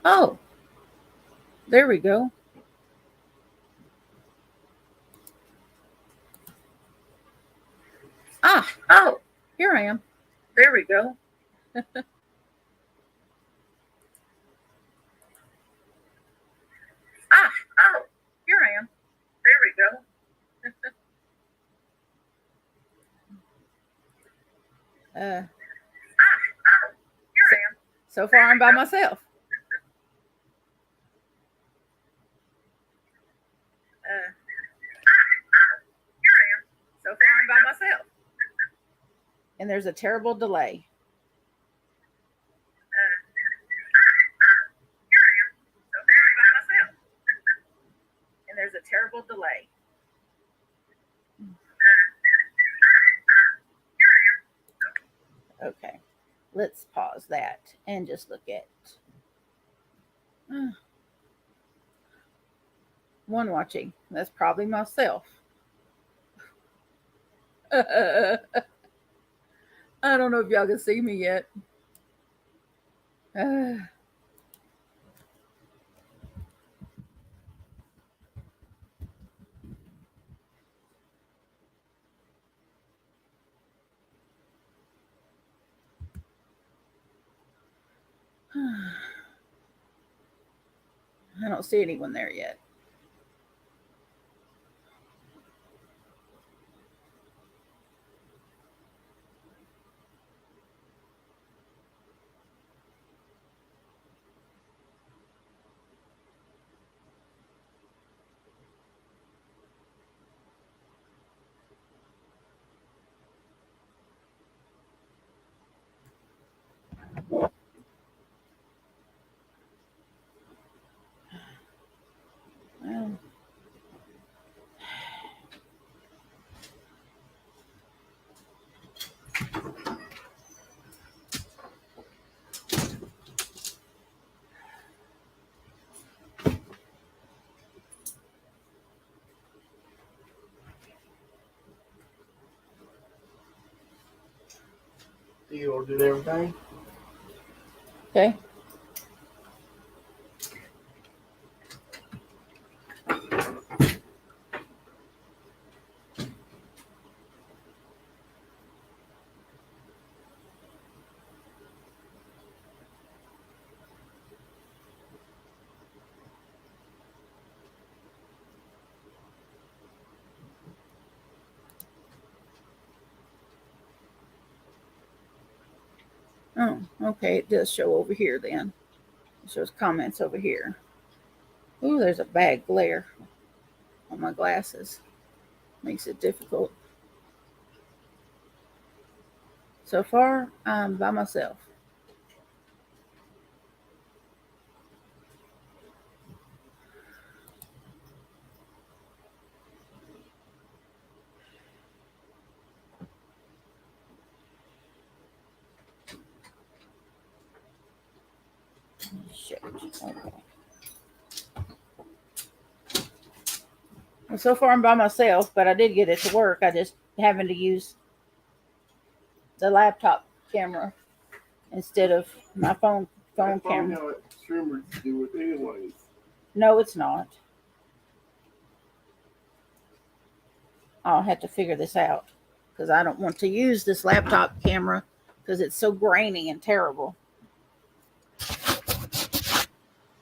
Oh, there we go. Ah, Oh, here I am. there we go. Ah, Oh, here I am. there we go. Uh, Oh, here so, I am. so far There I'm we by go. myself. Uh, Oh, here I am. so far There I'm we by go. myself. And there's a terrible delay. Here I am. So there By we go. myself. And there's a terrible delay. Okay, let's pause that and just look at uh, one watching. That's probably myself. I don't know if y'all can see me yet. Uh, I don't see anyone there yet. Well, You all did everything? okay. Oh, okay. It does show over here then. It shows comments over here. Ooh, there's a bad glare on my glasses. Makes it difficult. So far, I'm by myself. Shit. Okay. Well, so far I'm by myself, but I did get it to work. I just having to use the laptop camera instead of my phone camera. How streamers do it anyways. No, it's not. I'll have to figure this out because I don't want to use this laptop camera because it's so grainy and terrible.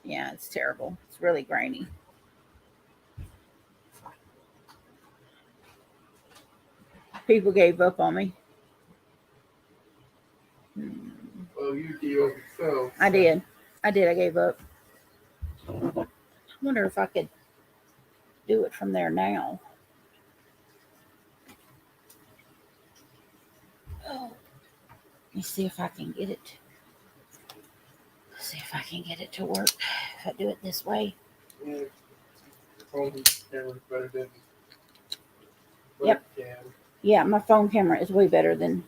Yeah, it's terrible. It's really grainy. People gave up on me. Well, you gave up yourself. I did. I did. I gave up. I wonder if I could do it from there now. Oh, let me see if I can get it. See if I can get it to work. If I do it this way. Yeah, phone camera's better than Yep. webcam. Yeah, my phone camera is way better than.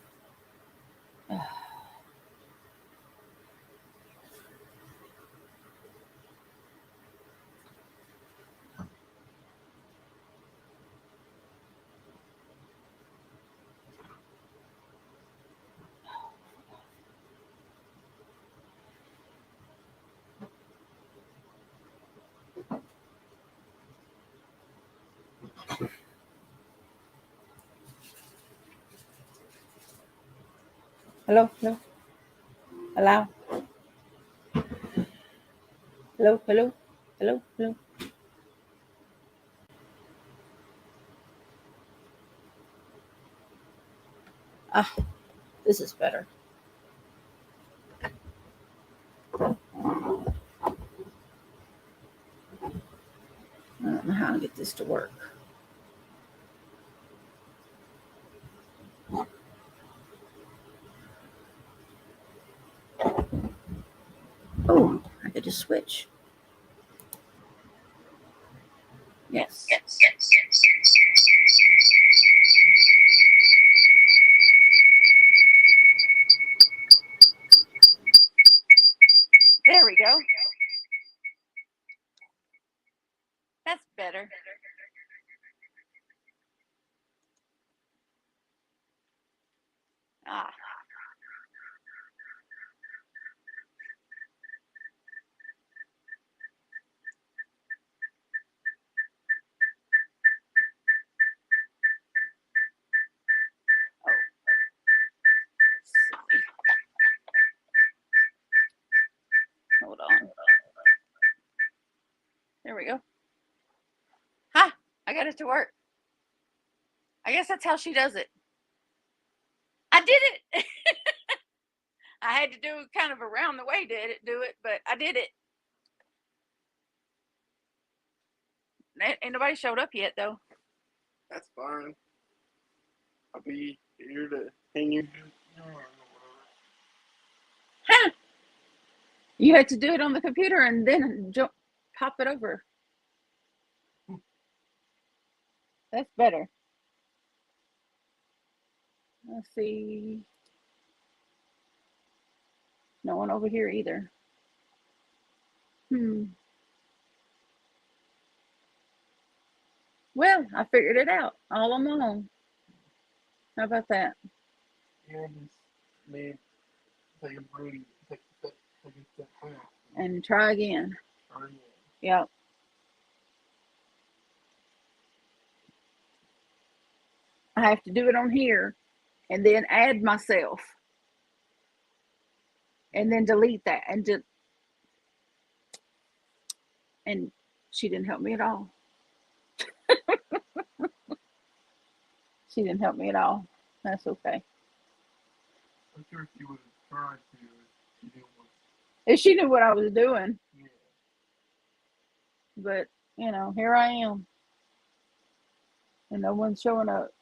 Hello, hello, allow. Hello, hello, hello, hello. Ah, this is better. I don't know how to get this to work. Oh, I could just switch. Yes. There we go. That's better. Ah. Oh, silly. Hold on. There we go. Ha! I got it to work. I guess that's how she does it. I did it. I had to do kind of around the way do it, but I did it. Ain't nobody showed up yet though. That's fine. I'll be here to hang you. Huh. You had to do it on the computer and then pop it over. That's better. Let's see. No one over here either. Well, I figured it out all on my own. How about that? Yeah, just made take a breathe, take a step back, And try again. try again. Yep. I have to do it on here and then add myself and then delete that and she didn't help me at all. She didn't help me at all. That's okay. I'm sure she would have tried to if she didn't want If she knew what I was doing, yeah. but here I am, and no one's showing up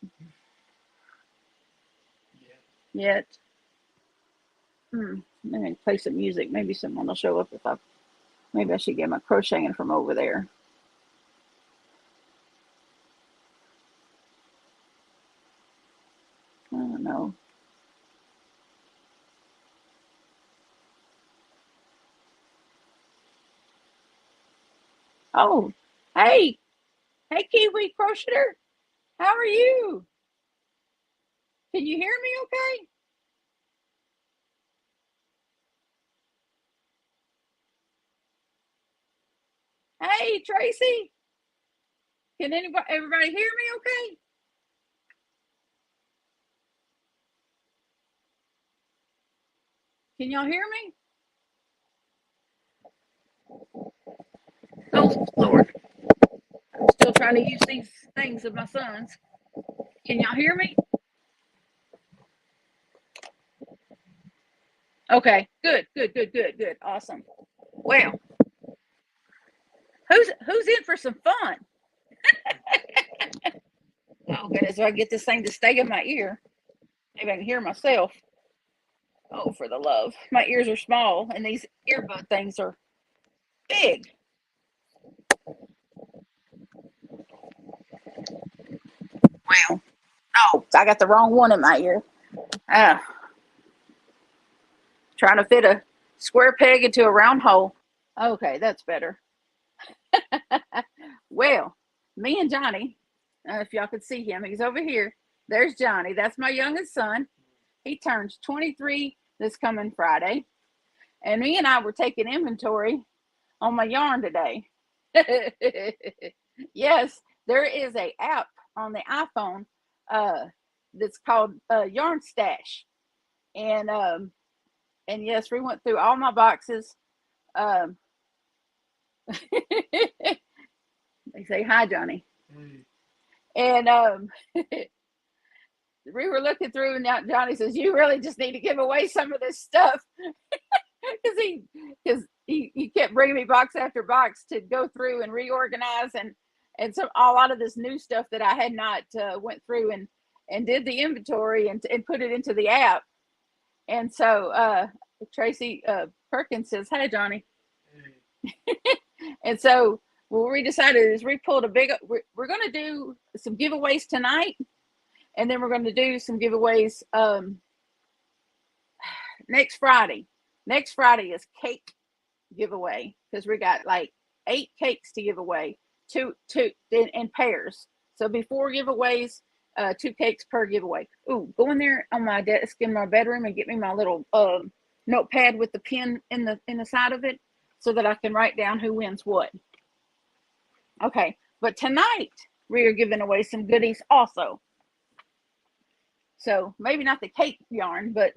yet. I'm gonna play some music. Maybe someone will show up if I. Maybe I should get my crocheting from over there. I don't know. Oh, hey, Kiwi Crocheter, how are you? Can you hear me okay? Hey, Tracy, can everybody hear me okay? Can y'all hear me? Oh, Lord. I'm still trying to use these things of my son's. Can y'all hear me? Okay, good. Awesome. Well, who's in for some fun? Oh goodness, if I get this thing to stay in my ear, maybe I can hear myself. Oh, for the love. My ears are small and these earbud things are big. Well, oh, I got the wrong one in my ear. Ah, trying to fit a square peg into a round hole. Okay, that's better. Well, me and Johnny, if y'all could see him, he's over here. There's Johnny. That's my youngest son. He turns 23 this coming Friday. And me and I were taking inventory on my yarn today. Yes, there is a app on the iPhone that's called Yarn Stash. And yes, we went through all my boxes. Um, they say hi, Johnny. Hey, And we were looking through, and now Johnny says, "You really just need to give away some of this stuff," because he kept bringing me box after box to go through and reorganize, and so a lot of this new stuff that I had not went through and did the inventory and put it into the app. And so Tracy Perkins says, "Hey, Johnny." hey. And so what we decided is we pulled we're going to do some giveaways tonight, and then we're going to do some giveaways next Friday. Next Friday is cake giveaway, because we got like 8 cakes to give away, two in pairs. So before giveaways, 2 cakes per giveaway. Ooh, go in there on my desk in my bedroom and get me my little notepad with the pen in the side of it, so that I can write down who wins what. Okay, but tonight we are giving away some goodies also. So maybe not the cake yarn, but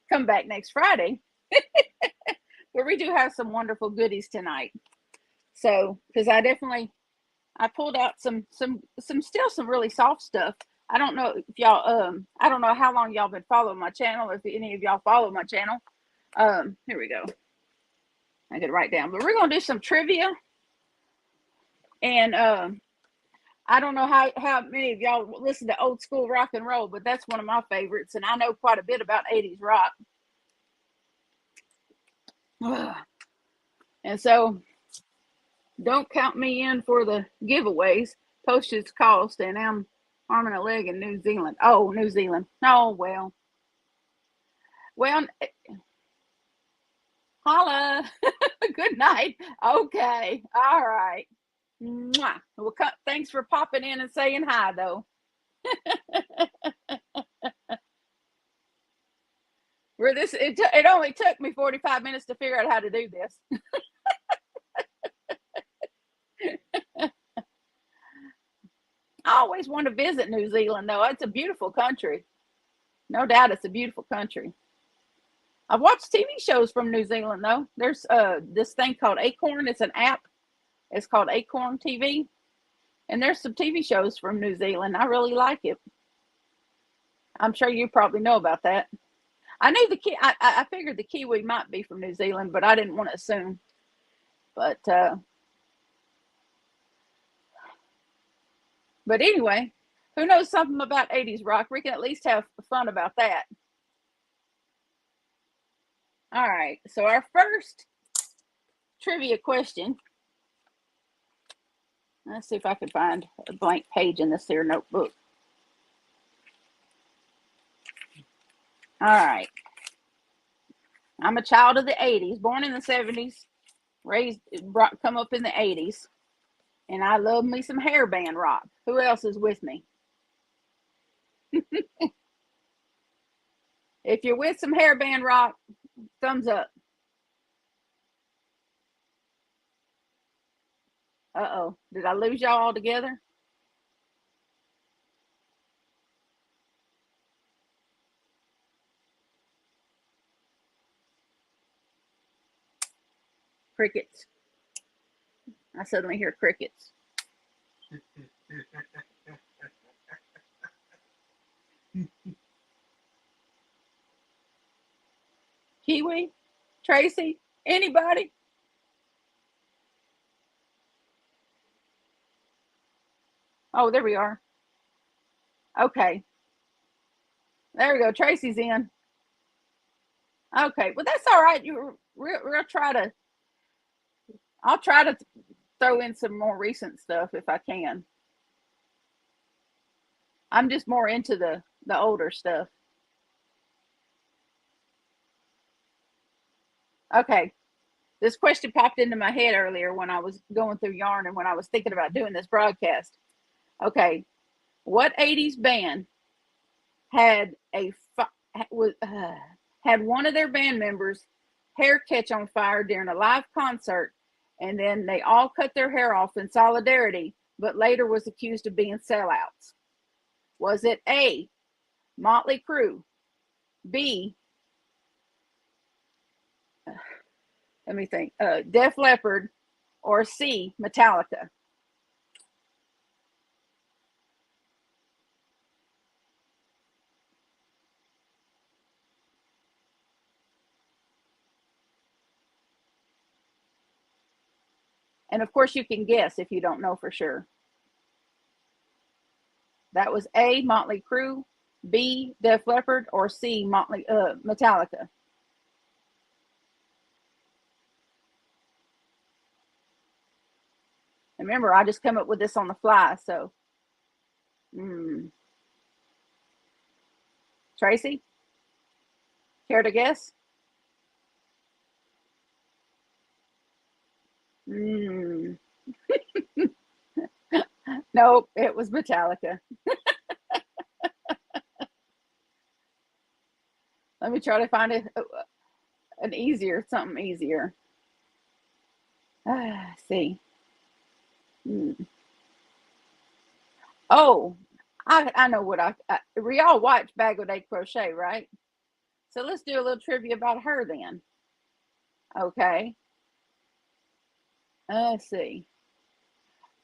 come back next Friday where we do have some wonderful goodies tonight. So, because I pulled out some still some really soft stuff. I don't know if y'all I don't know how long y'all been following my channel, if any of y'all follow my channel. Here we go. I could write down, but we're gonna do some trivia. And I don't know how many of y'all listen to old school rock and roll, but that's one of my favorites, and I know quite a bit about 80s rock. And so don't count me in for the giveaways. Postage cost, and I'm arm and a leg in New Zealand. Oh, New Zealand. Oh, well. Well, holla. Good night. Okay. All right. Mwah. Well, thanks for popping in and saying hi, though. It only took me 45 minutes to figure out how to do this. I always want to visit New Zealand, though. It's a beautiful country. No doubt it's a beautiful country. I've watched TV shows from New Zealand, though. There's this thing called Acorn. It's an app. It's called Acorn TV. And there's some TV shows from New Zealand. I really like it. I'm sure you probably know about that. I knew I figured the Kiwi might be from New Zealand, but I didn't want to assume. But anyway, who knows something about 80s rock? We can at least have fun about that. All right. So our first trivia question. Let's see if I can find a blank page in this here notebook. All right. I'm a child of the 80s, born in the 70s, come up in the 80s, and I love me some hairband rock. Who else is with me? If you're with some hairband rock, thumbs up. Uh-oh. Did I lose y'all all together? Crickets. I suddenly hear crickets. Kiwi? Tracy? Anybody? Oh, there we are. Okay. There we go. Tracy's in. Okay. Well, that's all right. I'll try to throw in some more recent stuff if I can. I'm just more into the older stuff. Okay. This question popped into my head earlier when I was going through yarn and when I was thinking about doing this broadcast. Okay. What 80s band had had one of their band members' hair catch on fire during a live concert, and then they all cut their hair off in solidarity, but later was accused of being sellouts? Was it A, Motley Crue, B, let me think. Def Leppard, or C, Metallica. And of course, you can guess if you don't know for sure. That was A, Motley Crue, B, Def Leppard, or C, Metallica. And remember, I just come up with this on the fly, so. Tracy, care to guess? Nope, it was Metallica. Let me try to find something easier. See. Oh, I know what we all watch Bag of Day Crochet, right? So let's do a little trivia about her then. Okay. Let's see.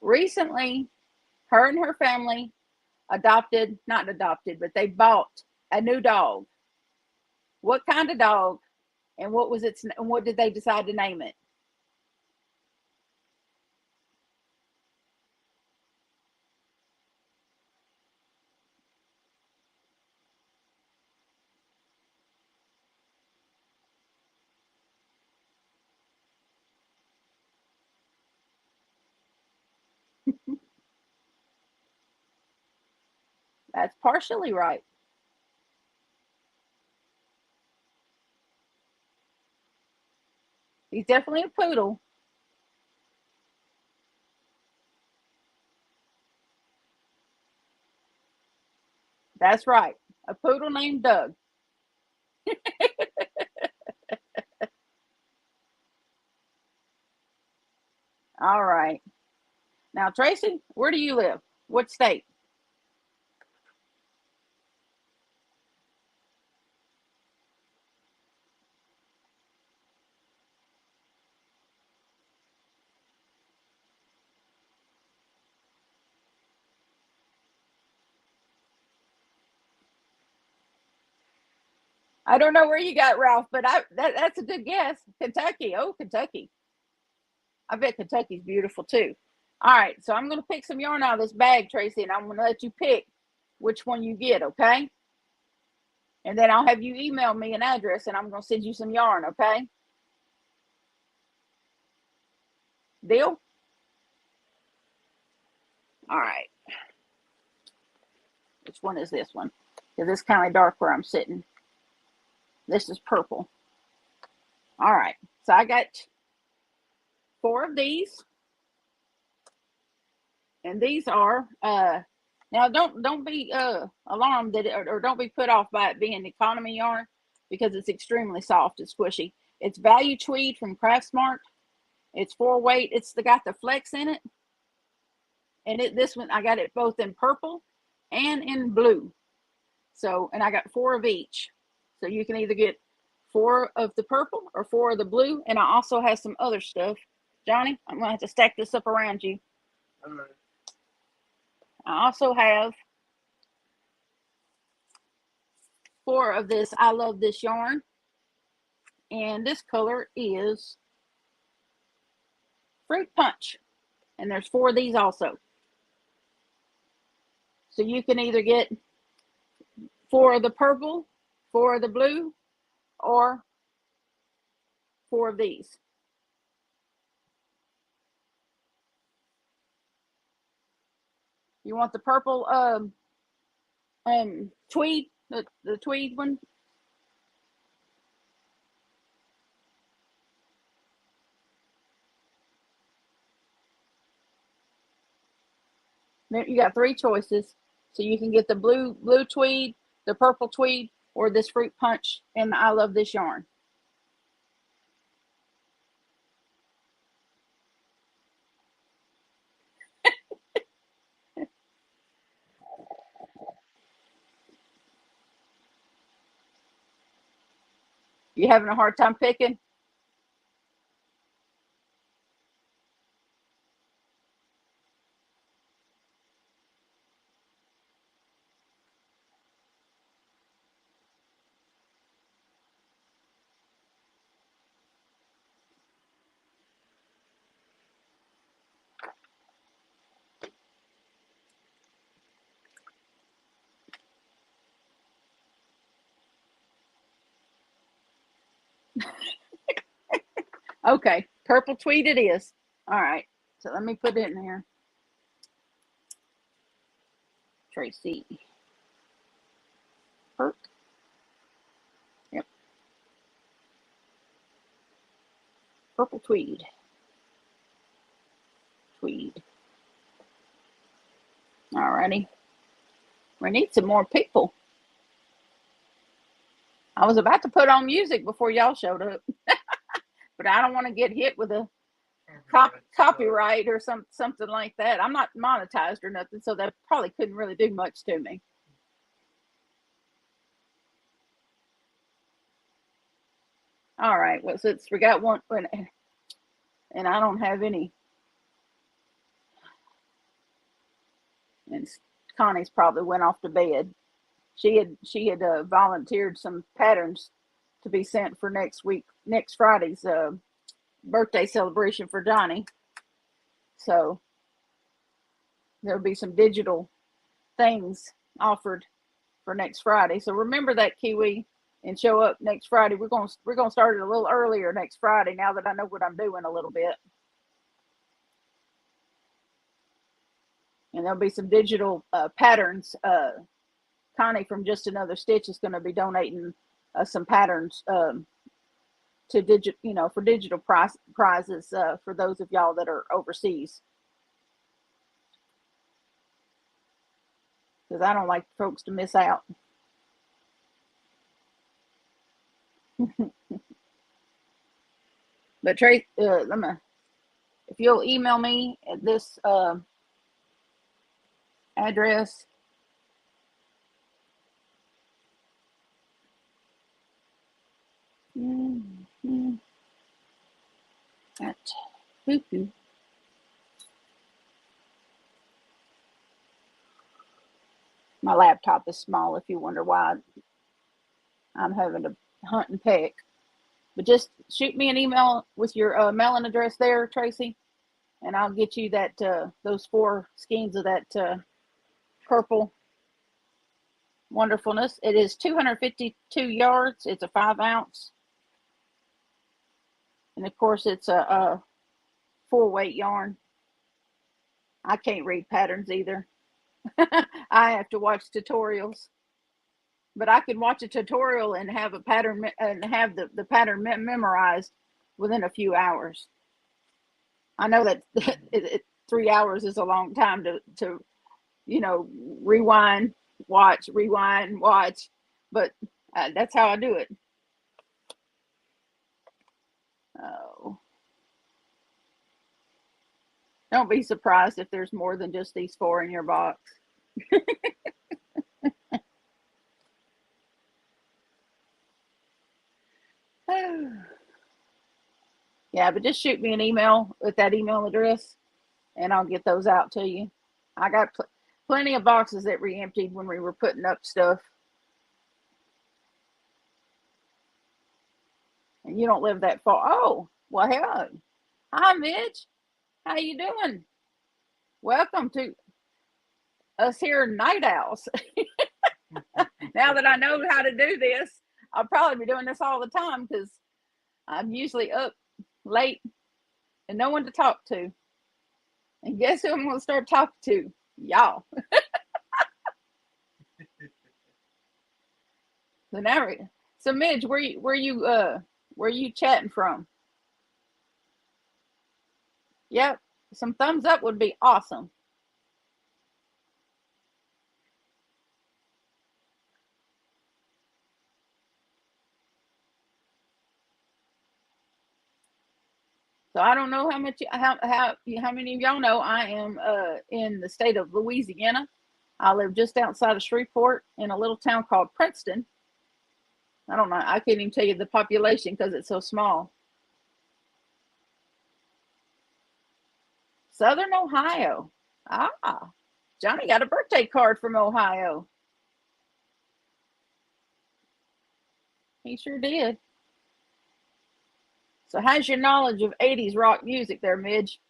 Recently, her and her family not adopted, but they bought a new dog. What kind of dog, and what did they decide to name it? That's partially right. He's definitely a poodle. That's right. A poodle named Doug. All right. Now, Tracy, where do you live? What state? I don't know where you got Ralph, but that's a good guess. Kentucky. Oh, Kentucky. I bet Kentucky's beautiful too. All right, so I'm going to pick some yarn out of this bag, Tracy, and I'm going to let you pick which one you get, okay? And then I'll have you email me an address, and I'm going to send you some yarn, okay? Deal? All right. Which one is this one? Because it's kind of dark where I'm sitting. This is purple. All right. So I got 4 of these. And these are now don't be alarmed that or don't be put off by it being economy yarn, because it's extremely soft and squishy. It's Value Tweed from Craftsmart. It's 4 weight. It's got the flex in it. And this one I got it both in purple and in blue. So, and I got 4 of each. So you can either get 4 of the purple or 4 of the blue. And I also have some other stuff. Johnny, I'm going to have to stack this up around you. All right. I also have 4 of this I Love This yarn. And this color is Fruit Punch. And there's 4 of these also. So you can either get 4 of the purple, 4 of the blue, or 4 of these. You want the purple tweed, the tweed one? You got 3 choices. So you can get the blue tweed, the purple tweed, or this Fruit Punch and I Love This yarn. You having a hard time picking? Okay, purple tweed it is. All right, so let me put it in here. Tracy. Perk. Yep. Purple tweed. Tweed. Alrighty. We need some more people. I was about to put on music before y'all showed up, but I don't want to get hit with a copyright or something like that. I'm not monetized or nothing, so that probably couldn't really do much to me. All right. Well, since we got one, and I don't have any, and Connie's probably went off to bed. She had volunteered some patterns to be sent for next Friday's birthday celebration for Johnny. So there'll be some digital things offered for next Friday. So remember that, Kiwi, and show up next Friday. We're gonna start it a little earlier next Friday now that I know what I'm doing a little bit. And there'll be some digital patterns. Connie from Just Another Stitch is going to be donating some patterns to for digital prizes for those of y'all that are overseas. Because I don't like folks to miss out. But Trace, if you'll email me at this address. At poo-poo. My laptop is small, if you wonder why I'm having to hunt and peck. But just shoot me an email with your mailing address there, Tracy, and I'll get you that those 4 skeins of that purple wonderfulness. It is 252 yards. It's a 5-ounce. And of course, it's a 4-weight yarn. I can't read patterns either. I have to watch tutorials. But I can watch a tutorial and have a pattern and have the pattern memorized within a few hours. I know that 3 hours is a long time to rewind, watch, but that's how I do it. Oh, don't be surprised if there's more than just these 4 in your box. Yeah, but just shoot me an email with that email address and I'll get those out to you. I got plenty of boxes that re-emptied when we were putting up stuff. And you don't live that far. Oh, well, hello. Hi, Mitch. How you doing? Welcome to us here night owls. Now that I know how to do this, I'll probably be doing this all the time because I'm usually up late and no one to talk to. And guess who I'm going to start talking to? Y'all. So Midge, where you chatting from? Yep, some thumbs up would be awesome. So I don't know how many of y'all know I am in the state of Louisiana. I live just outside of Shreveport in a little town called Princeton. I don't know. I can't even tell you the population because it's so small. Southern Ohio. Ah, Johnny got a birthday card from Ohio. He sure did. So how's your knowledge of 80s rock music there, Midge?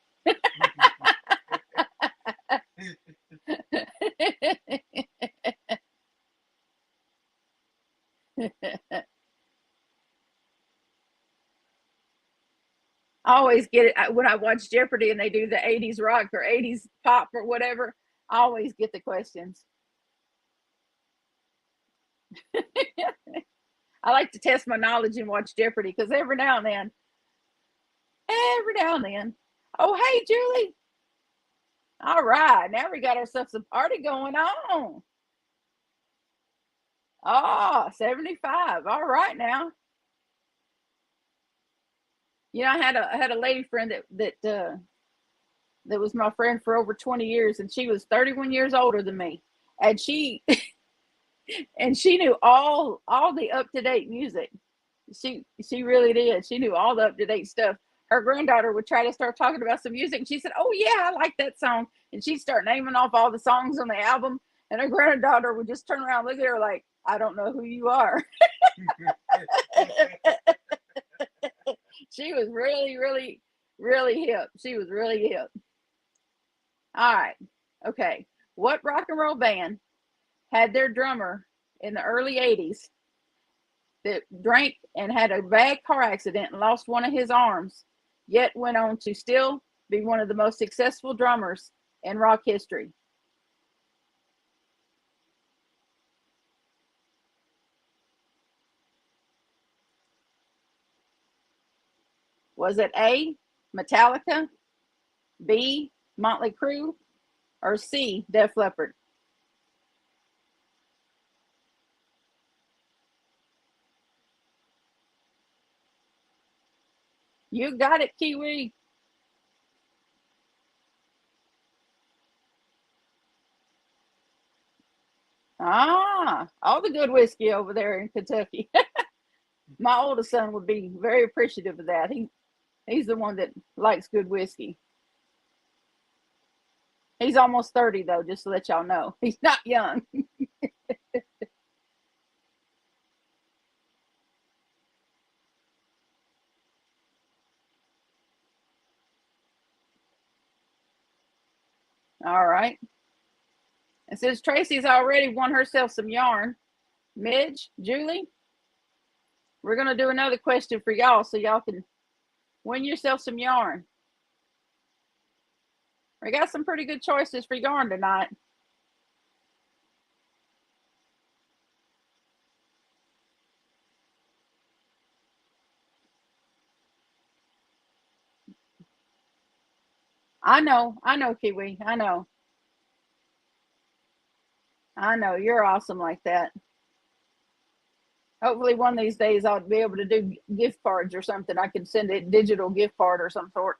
always get it when I watch Jeopardy and they do the 80s rock or 80s pop or whatever. I always get the questions. I like to test my knowledge and watch Jeopardy because every now and then. Oh, hey, Julie. All right. Now we got ourselves a party going on. Oh, 75. All right now. You know, I had a lady friend that was my friend for over 20 years, and she was 31 years older than me. And she knew all the up-to-date music. She really did. She knew all the up-to-date stuff. Her granddaughter would try to start talking about some music, and she said, "Oh yeah, I like that song." And she'd start naming off all the songs on the album, and her granddaughter would just turn around and look at her like, "I don't know who you are." She was really, really, really hip. She was really hip. All right. Okay. What rock and roll band had their drummer in the early 80s that drank and had a bad car accident and lost one of his arms, yet went on to still be one of the most successful drummers in rock history? Was it A, Metallica, B, Motley Crue, or C, Def Leppard? You got it, Kiwi. Ah, all the good whiskey over there in Kentucky. My oldest son would be very appreciative of that. He's the one that likes good whiskey. He's almost 30 though, just to let y'all know. He's not young. All right. It says Tracy's already won herself some yarn. Midge, Julie, we're going to do another question for y'all so y'all can win yourself some yarn. We got some pretty good choices for yarn tonight. I know, Kiwi. I know. You're awesome like that. Hopefully, one of these days I'll be able to do gift cards or something. I can send a digital gift card or some sort.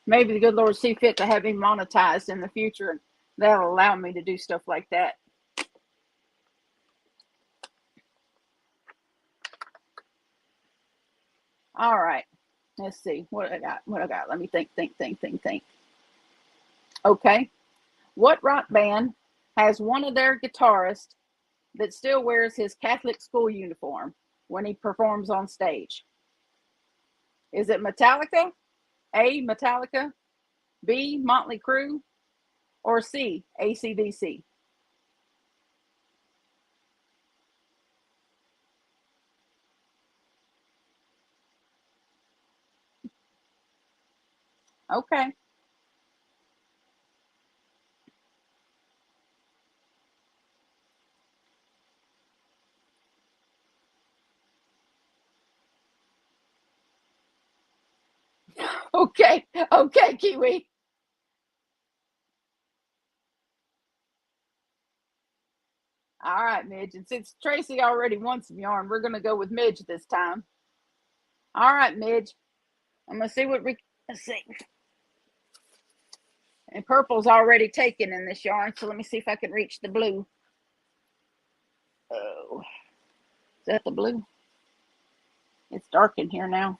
Maybe the good Lord see fit to have him monetized in the future, and that'll allow me to do stuff like that. All right. Let's see what I got. Let me think. Okay. What rock band has one of their guitarists that still wears his Catholic school uniform when he performs on stage? Is it Metallica? A, Metallica, B, Motley Crue, or C, AC/DC? Okay. Okay. Okay, Kiwi. All right, Midge. And since Tracy already won some yarn, we're going to go with Midge this time. All right, Midge. I'm going to see what we let's see. And purple's already taken in this yarn, so let me see if I can reach the blue. Oh, is that the blue? It's dark in here now.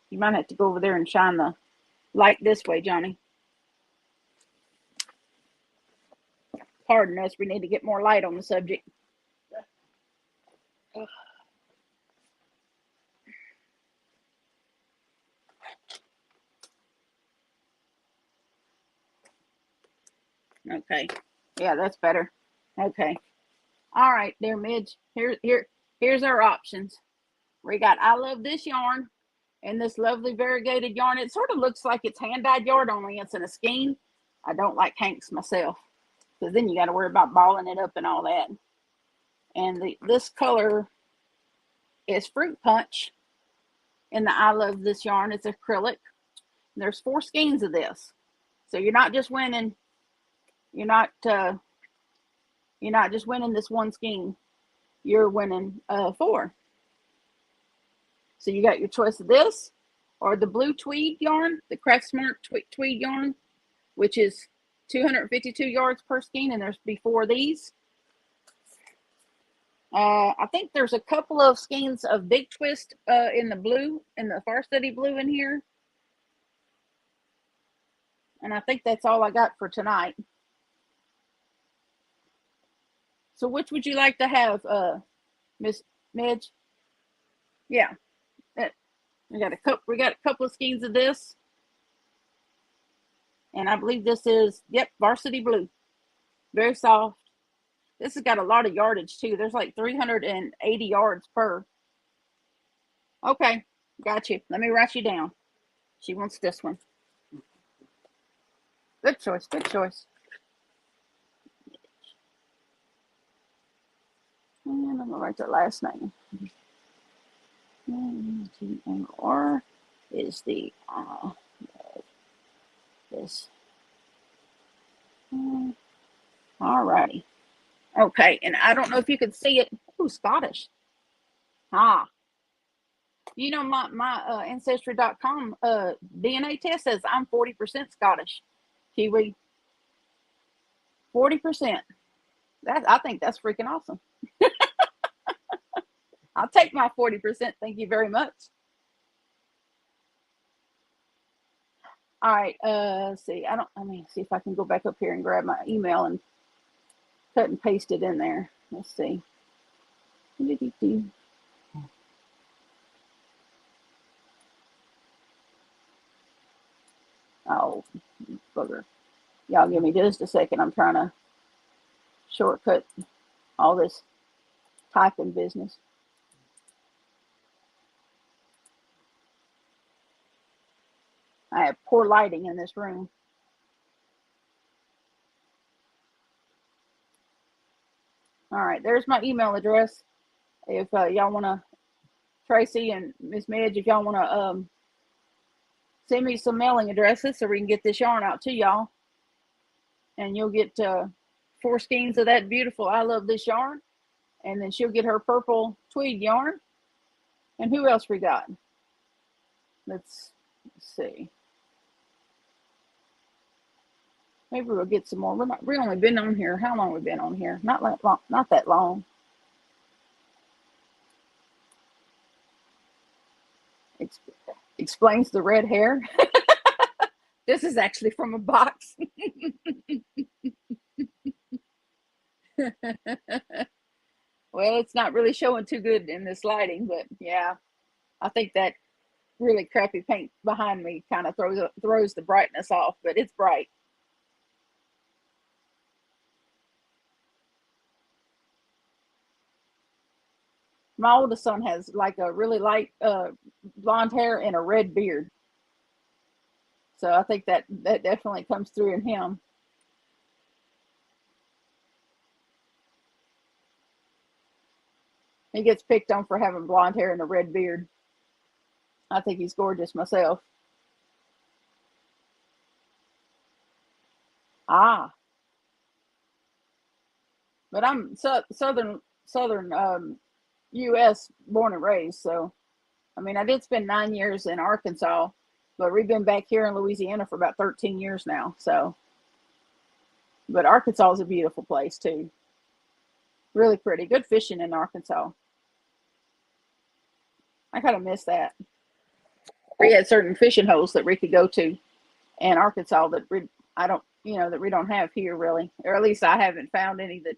You might have to go over there and shine the light this way, Johnny. Pardon us, we need to get more light on the subject. Okay. Yeah, that's better. Okay. All right, there, Midge. Here. Here's our options. We got I Love This Yarn and this lovely variegated yarn. It sort of looks like it's hand-dyed yarn, only it's in a skein. I don't like Hanks myself, because then you got to worry about balling it up and all that. And this color is Fruit Punch in the I Love This Yarn. It's acrylic. There's 4 skeins of this, so you're not just winning. You're not just winning this one skein. You're winning 4. So you got your choice of this or the blue tweed yarn, the Craft Smart tweed yarn, which is 252 yards per skein, and there's before these. I think there's a couple of skeins of Big Twist in the blue, in the Far Study blue in here. And I think that's all I got for tonight. So which would you like to have, Miss Midge? Yeah. We got a couple of skeins of this. And I believe this is, yep, Varsity Blue. Very soft. This has got a lot of yardage too. There's like 380 yards per. Okay, got you. Let me write you down. She wants this one. Good choice, good choice. And I'm gonna write their last name. T-A-R is the this. All righty. Okay, and I don't know if you can see it. Ooh, Scottish. Ah. You know, my Ancestry.com DNA test says I'm 40% Scottish. Kiwi. 40%. I think that's freaking awesome. I'll take my 40%. Thank you very much. All right. See, let me see if I can go back up here and grab my email and cut and paste it in there. Let's see. Oh, bugger. Y'all give me just a second. I'm trying to shortcut all this typing business. I have poor lighting in this room. All right, there's my email address. If y'all want to, Tracy and Miss Midge, if y'all want to send me some mailing addresses so we can get this yarn out to y'all. And you'll get 4 skeins of that beautiful I Love This yarn. And then she'll get her purple tweed yarn. And who else we got? Let's see. Maybe we'll get some more. We've only been on here. How long have we been on here? Not that long. Explains the red hair. This is actually from a box. Well, it's not really showing too good in this lighting, but yeah, I think that really crappy paint behind me kind of throws the brightness off, but it's bright. My oldest son has like a really light blonde hair and a red beard. So I think that definitely comes through in him. He gets picked on for having blonde hair and a red beard. I think he's gorgeous myself. Ah. But I'm southern U.S. born and raised. So, I mean, I did spend 9 years in Arkansas, but we've been back here in Louisiana for about 13 years now. So, but Arkansas is a beautiful place too. Really pretty. Good fishing in Arkansas. I kind of miss that. We had certain fishing holes that we could go to in Arkansas that that we don't have here really, or at least I haven't found any that,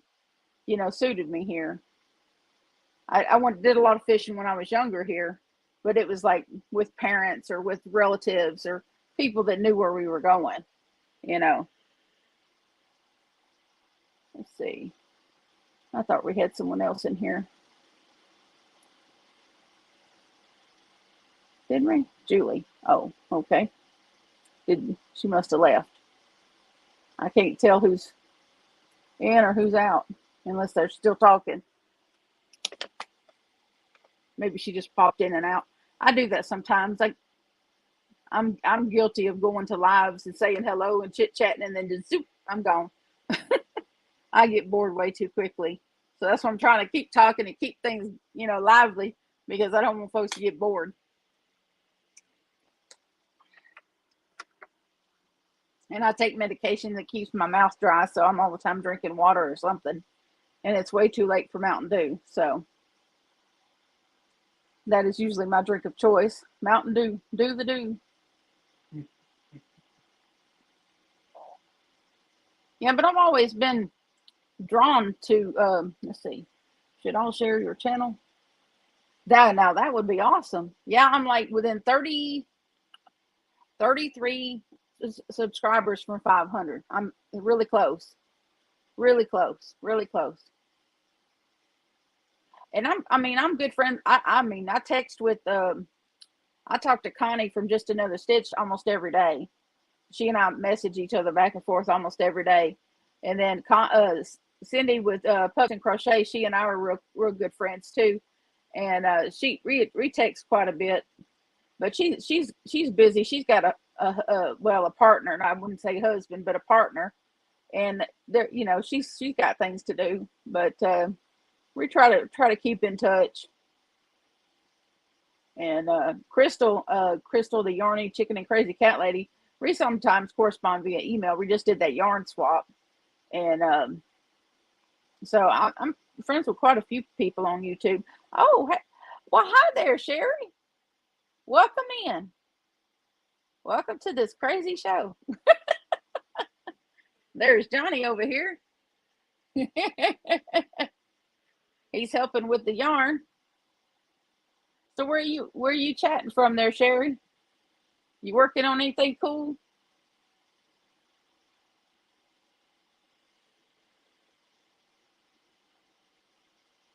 suited me here. I did a lot of fishing when I was younger here, but it was like with parents or with relatives or people that knew where we were going, Let's see. I thought we had someone else in here. Didn't ring? Julie. Oh, okay. She must have left. I can't tell who's in or who's out unless they're still talking. Maybe she just popped in and out. I do that sometimes. Like I'm guilty of going to lives and saying hello and chit chatting and then just zoop, I'm gone. I get bored way too quickly. So that's why I'm trying to keep talking and keep things, lively because I don't want folks to get bored. And I take medication that keeps my mouth dry, so I'm all the time drinking water or something. And it's way too late for Mountain Dew. So that is usually my drink of choice. Mountain Dew. Do the do. Yeah, but I've always been drawn to, let's see, should I share your channel? Now that would be awesome. Yeah, I'm like within 33 subscribers from 500. I'm really close. Really close. Really close. And I'm good friends. I text with, I talk to Connie from Just Another Stitch almost every day. She and I message each other back and forth almost every day. And then Cindy with Puffs and Crochet, she and I are real good friends too. And she retexts quite a bit, but she's busy. She's got a partner, and I wouldn't say husband, but a partner. And there, she's got things to do, but we try to keep in touch. And Crystal, the Yarny Chicken and Crazy Cat Lady, we sometimes correspond via email. We just did that yarn swap, and so I'm friends with quite a few people on YouTube. Oh, well, hi there, Sherry. Welcome in. Welcome to this crazy show. There's Johnny over here. He's helping with the yarn. So where are you chatting from there, Sherry? You working on anything cool?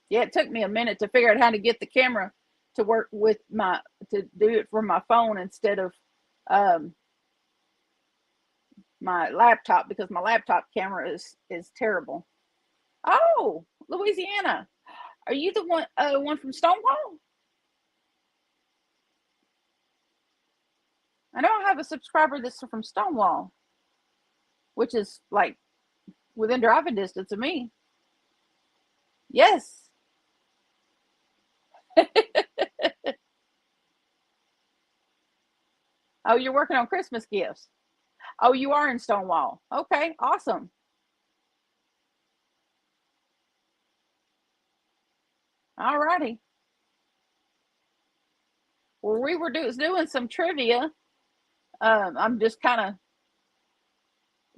Yeah, it took me a minute to figure out how to get the camera to work with to do it from my phone instead of my laptop, because my laptop camera is terrible. Oh, Louisiana. Are you the one from Stonewall? I know I have a subscriber that's from Stonewall, which is like within driving distance of me. Yes. Oh, you're working on Christmas gifts. Oh, you are in Stonewall. Okay, awesome. All righty. Well, we were doing some trivia. I'm just kind of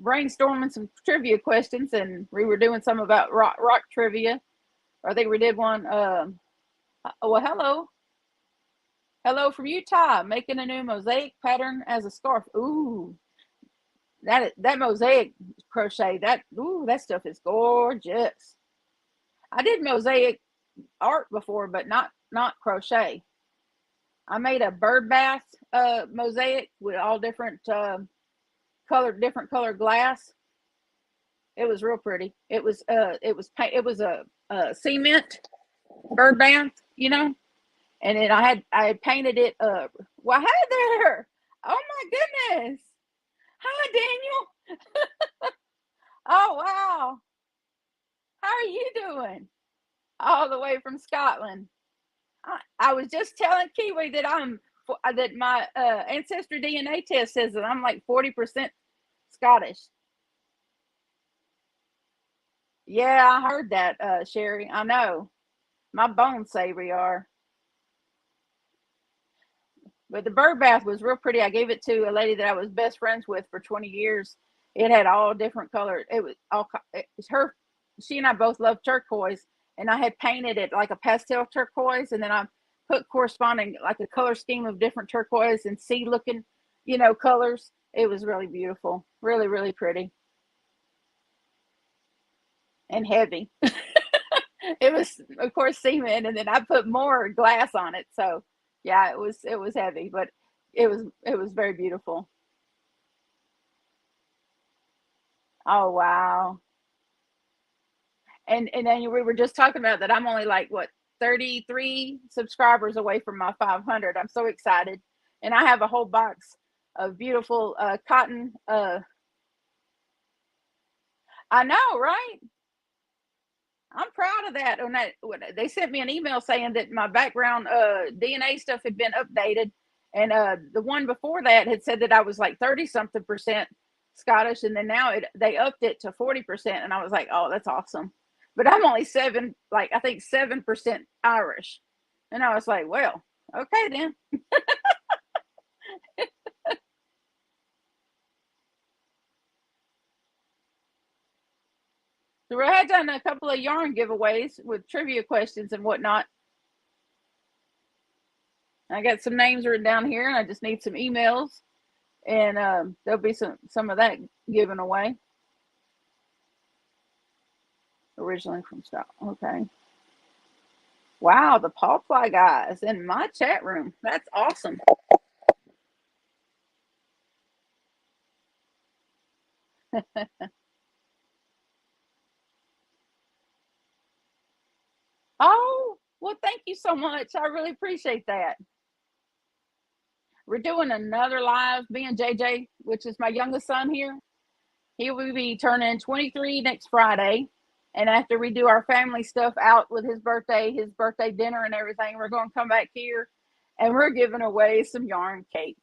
brainstorming some trivia questions, and we were doing some about rock trivia. I think we did one. Well, hello from Utah, making a new mosaic pattern as a scarf. Ooh, that mosaic crochet, that stuff is gorgeous. I did mosaic art before, but not crochet. I made a bird bath mosaic with all different different color glass. It was real pretty. It was a cement bird bath, and then I had painted it. Well, hi there. Oh my goodness. Hi, Daniel. Oh wow. How are you doing? All the way from Scotland. I was just telling Kiwi that my ancestry DNA test says that I'm like 40% Scottish. Yeah, I heard that, Sherry. I know. My bones say we are. But the bird bath was real pretty. I gave it to a lady that I was best friends with for 20 years. It had all different colors. It was all her. She and I both love turquoise, and I had painted it like a pastel turquoise, and then I put corresponding like a color scheme of different turquoise and sea looking, colors. It was really beautiful, really, really pretty, and heavy. It was, of course, cement, and then I put more glass on it, so Yeah, it was heavy, but it was very beautiful. Oh wow. And then we were just talking about that I'm only like what 33 subscribers away from my 500. I'm so excited. And I have a whole box of beautiful cotton I know, right? I'm proud of that. When they sent me an email saying that my background DNA stuff had been updated, and the one before that had said that I was like 30 something percent Scottish, and then now they upped it to 40%, and I was like, oh, that's awesome. But I'm only like I think 7% Irish, and I was like, well, okay then. So I had done a couple of yarn giveaways with trivia questions and whatnot. I got some names written down here, and I just need some emails, and there'll be some of that given away. Originally from Scott. Okay. Wow, the Paul Fly guys in my chat room. That's awesome. Oh, well, thank you so much. I really appreciate that. We're doing another live. Me and JJ, which is my youngest son here, he will be turning 23 next Friday. And after we do our family stuff out with his birthday dinner and everything, we're going to come back here and we're giving away some yarn cake.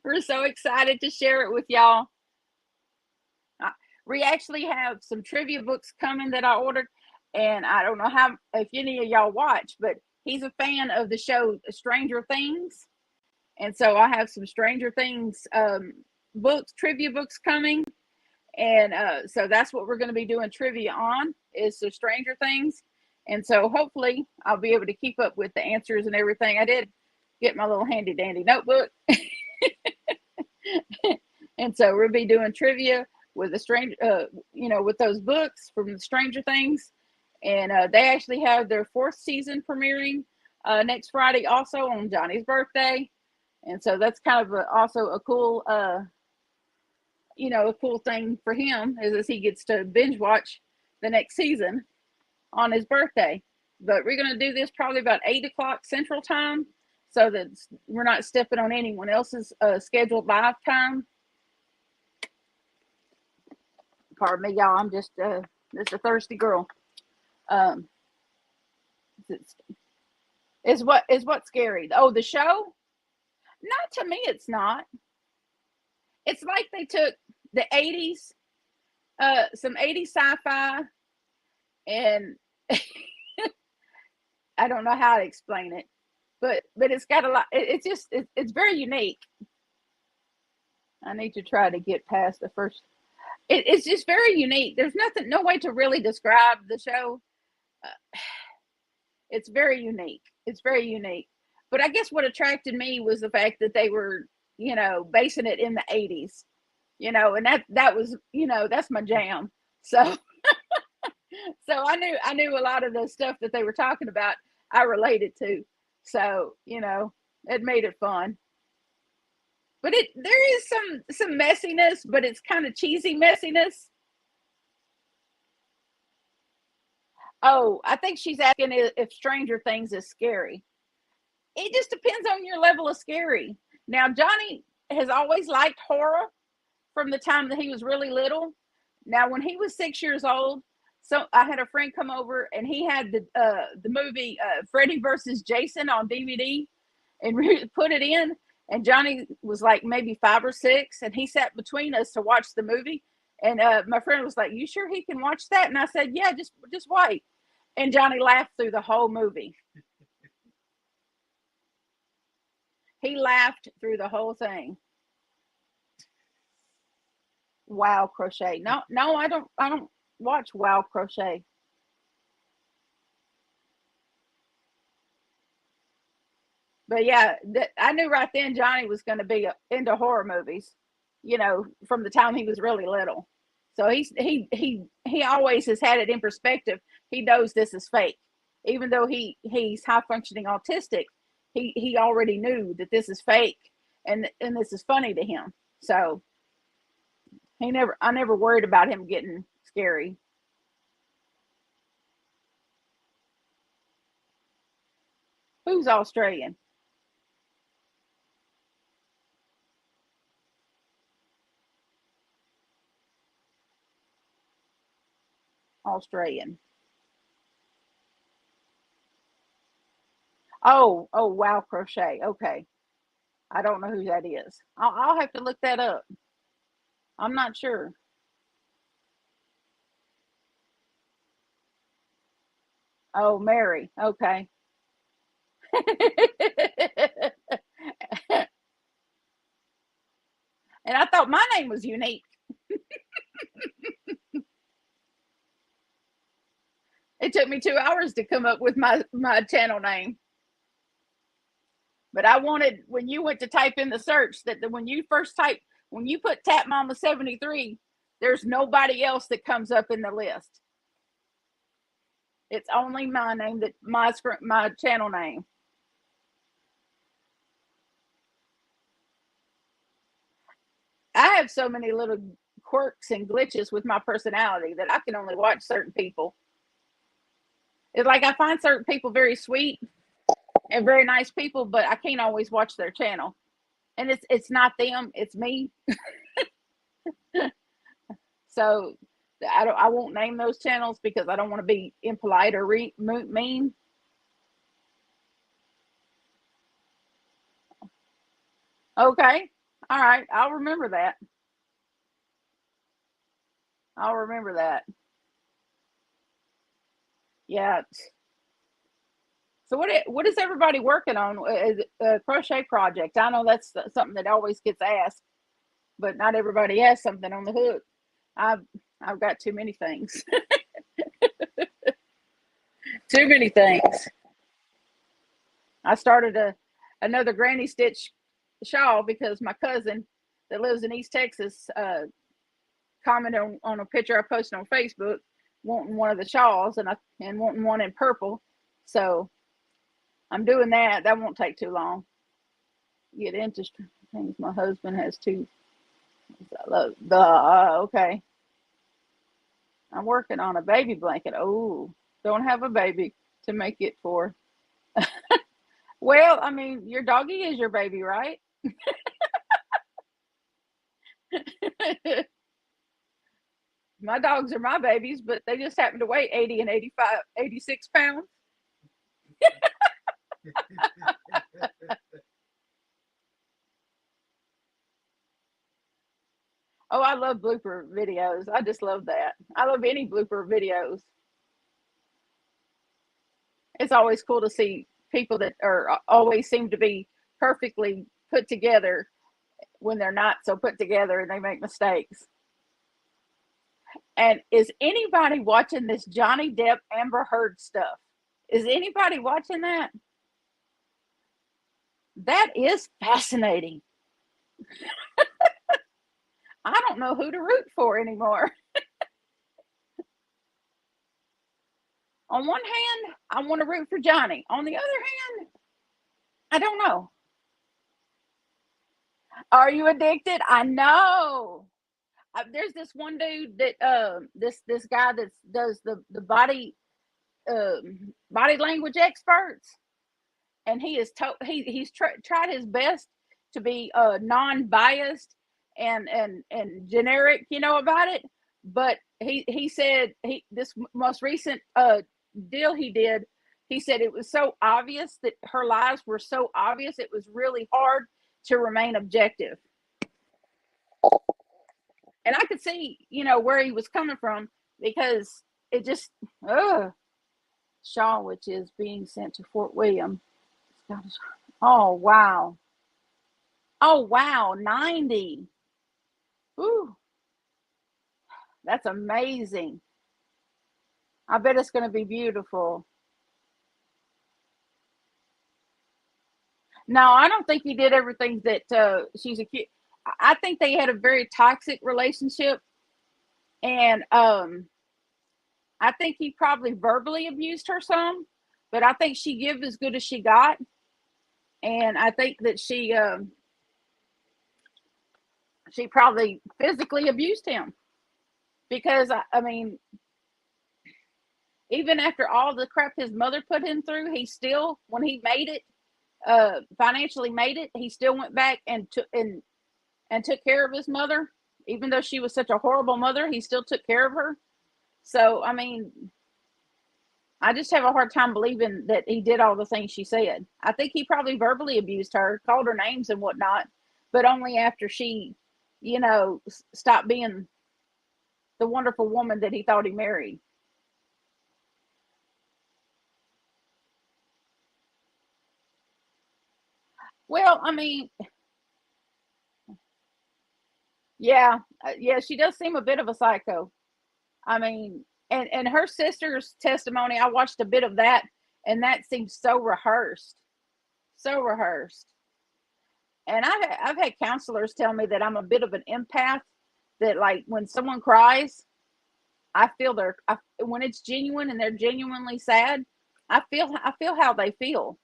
We're so excited to share it with y'all. We actually have some trivia books coming that I ordered, and I don't know how if any of y'all watch, but he's a fan of the show Stranger Things, and so I have some Stranger Things books, trivia books coming, and so that's what we're going to be doing trivia on is the Stranger Things, and so hopefully I'll be able to keep up with the answers and everything. I did get my little handy dandy notebook. And so we'll be doing trivia with the strange, with those books from the Stranger Things, and they actually have their fourth season premiering next Friday, also on Johnny's birthday, and so that's kind of also a cool, a cool thing for him as he gets to binge watch the next season on his birthday. But we're going to do this probably about 8 o'clock Central Time, so that we're not stepping on anyone else's scheduled live time. Pardon me, y'all. I'm just a thirsty girl. Um, is what scary? Oh, the show? Not to me. It's not. It's like they took the '80s, some '80s sci-fi, and I don't know how to explain it, but it's got a lot. It's just it's very unique. I need to try to get past the first. It's just very unique. There's no way to really describe the show. Uh, it's very unique. It's very unique. But I guess what attracted me was the fact that they were, basing it in the '80s, and that was, that's my jam. So so I knew a lot of the stuff that they were talking about. I related to. So it made it fun. But there is some messiness, but it's kind of cheesy messiness. Oh, I think she's asking if Stranger Things is scary. It just depends on your level of scary. Now, Johnny has always liked horror from the time that he was really little. Now, when he was 6 years old, so I had a friend come over and he had the movie Freddy versus Jason on DVD and we put it in. And Johnny was like maybe 5 or 6, and he sat between us to watch the movie. And my friend was like, "You sure he can watch that?" And I said, "Yeah, just wait." And Johnny laughed through the whole movie. He laughed through the whole thing. Wow Crochet. No, no, I don't watch Wow Crochet. But yeah, I knew right then Johnny was going to be into horror movies, from the time he was really little. So he always has had it in perspective. He knows this is fake. even though he's high functioning autistic, he already knew that this is fake and this is funny to him. So I never worried about him getting scary. Who's Australian? Australian. Oh, wow, crochet. Okay. I don't know who that is. I'll have to look that up. I'm not sure. Oh, Mary. Okay. And I thought my name was unique. It took me 2 hours to come up with my channel name. But I wanted, when you went to type in the search, when you first when you put Tap Mama 73, there's nobody else that comes up in the list. It's only my name, that my channel name. I have so many little quirks and glitches with my personality that I can only watch certain people. It's like I find certain people very sweet and very nice people, but I can't always watch their channel. And it's not them, it's me. So I won't name those channels because I don't want to be impolite or mean. Okay. All right. I'll remember that. I'll remember that. Yeah. So what is everybody working on? A crochet project? I know that's something that always gets asked, but not everybody has something on the hook. I've got too many things. Too many things. I started another granny stitch shawl because my cousin that lives in East Texas commented on a picture I posted on Facebook wanting one of the shawls and wanting one in purple. So I'm doing that. That won't take too long. Get into things. My husband has two. Okay. I'm working on a baby blanket. Oh, don't have a baby to make it for. Well, I mean, your doggy is your baby, right? My dogs are my babies, but they just happen to weigh 80 and 85, 86 pounds. Oh, I love blooper videos. I just love that. I love any blooper videos. It's always cool to see people that are always seem to be perfectly put together when they're not so put together and they make mistakes. And is anybody watching this Johnny Depp Amber Heard stuff? Is anybody watching that? That is fascinating. I don't know who to root for anymore. On one hand, I want to root for Johnny. On the other hand, I don't know. Are you addicted? I know. There's this one dude that this guy that does the body language experts, and he's tried his best to be non-biased and generic, about it. But he said this most recent deal he did, he said it was so obvious that her lies were so obvious it was really hard to remain objective. And I could see, where he was coming from because it just, Shaw, which is being sent to Fort William. Oh, wow. Oh, wow. 90. Ooh, that's amazing. I bet it's going to be beautiful. No, I don't think he did everything that she's accused. I think they had a very toxic relationship. And I think he probably verbally abused her some, but I think she give as good as she got, and I think that she probably physically abused him because I mean, even after all the crap his mother put him through, he still, when he made it, financially made it, he still went back and took care of his mother, even though she was such a horrible mother. He still took care of her. So I mean, I just have a hard time believing that he did all the things she said. I think he probably verbally abused her, called her names and whatnot, but only after she, stopped being the wonderful woman that he thought he married. Well, I mean, yeah, yeah, she does seem a bit of a psycho. I mean, and her sister's testimony, I watched a bit of that, and that seems so rehearsed, so rehearsed. And I've had counselors tell me that I'm a bit of an empath. That like when someone cries, I feel when it's genuine and they're genuinely sad. I feel how they feel,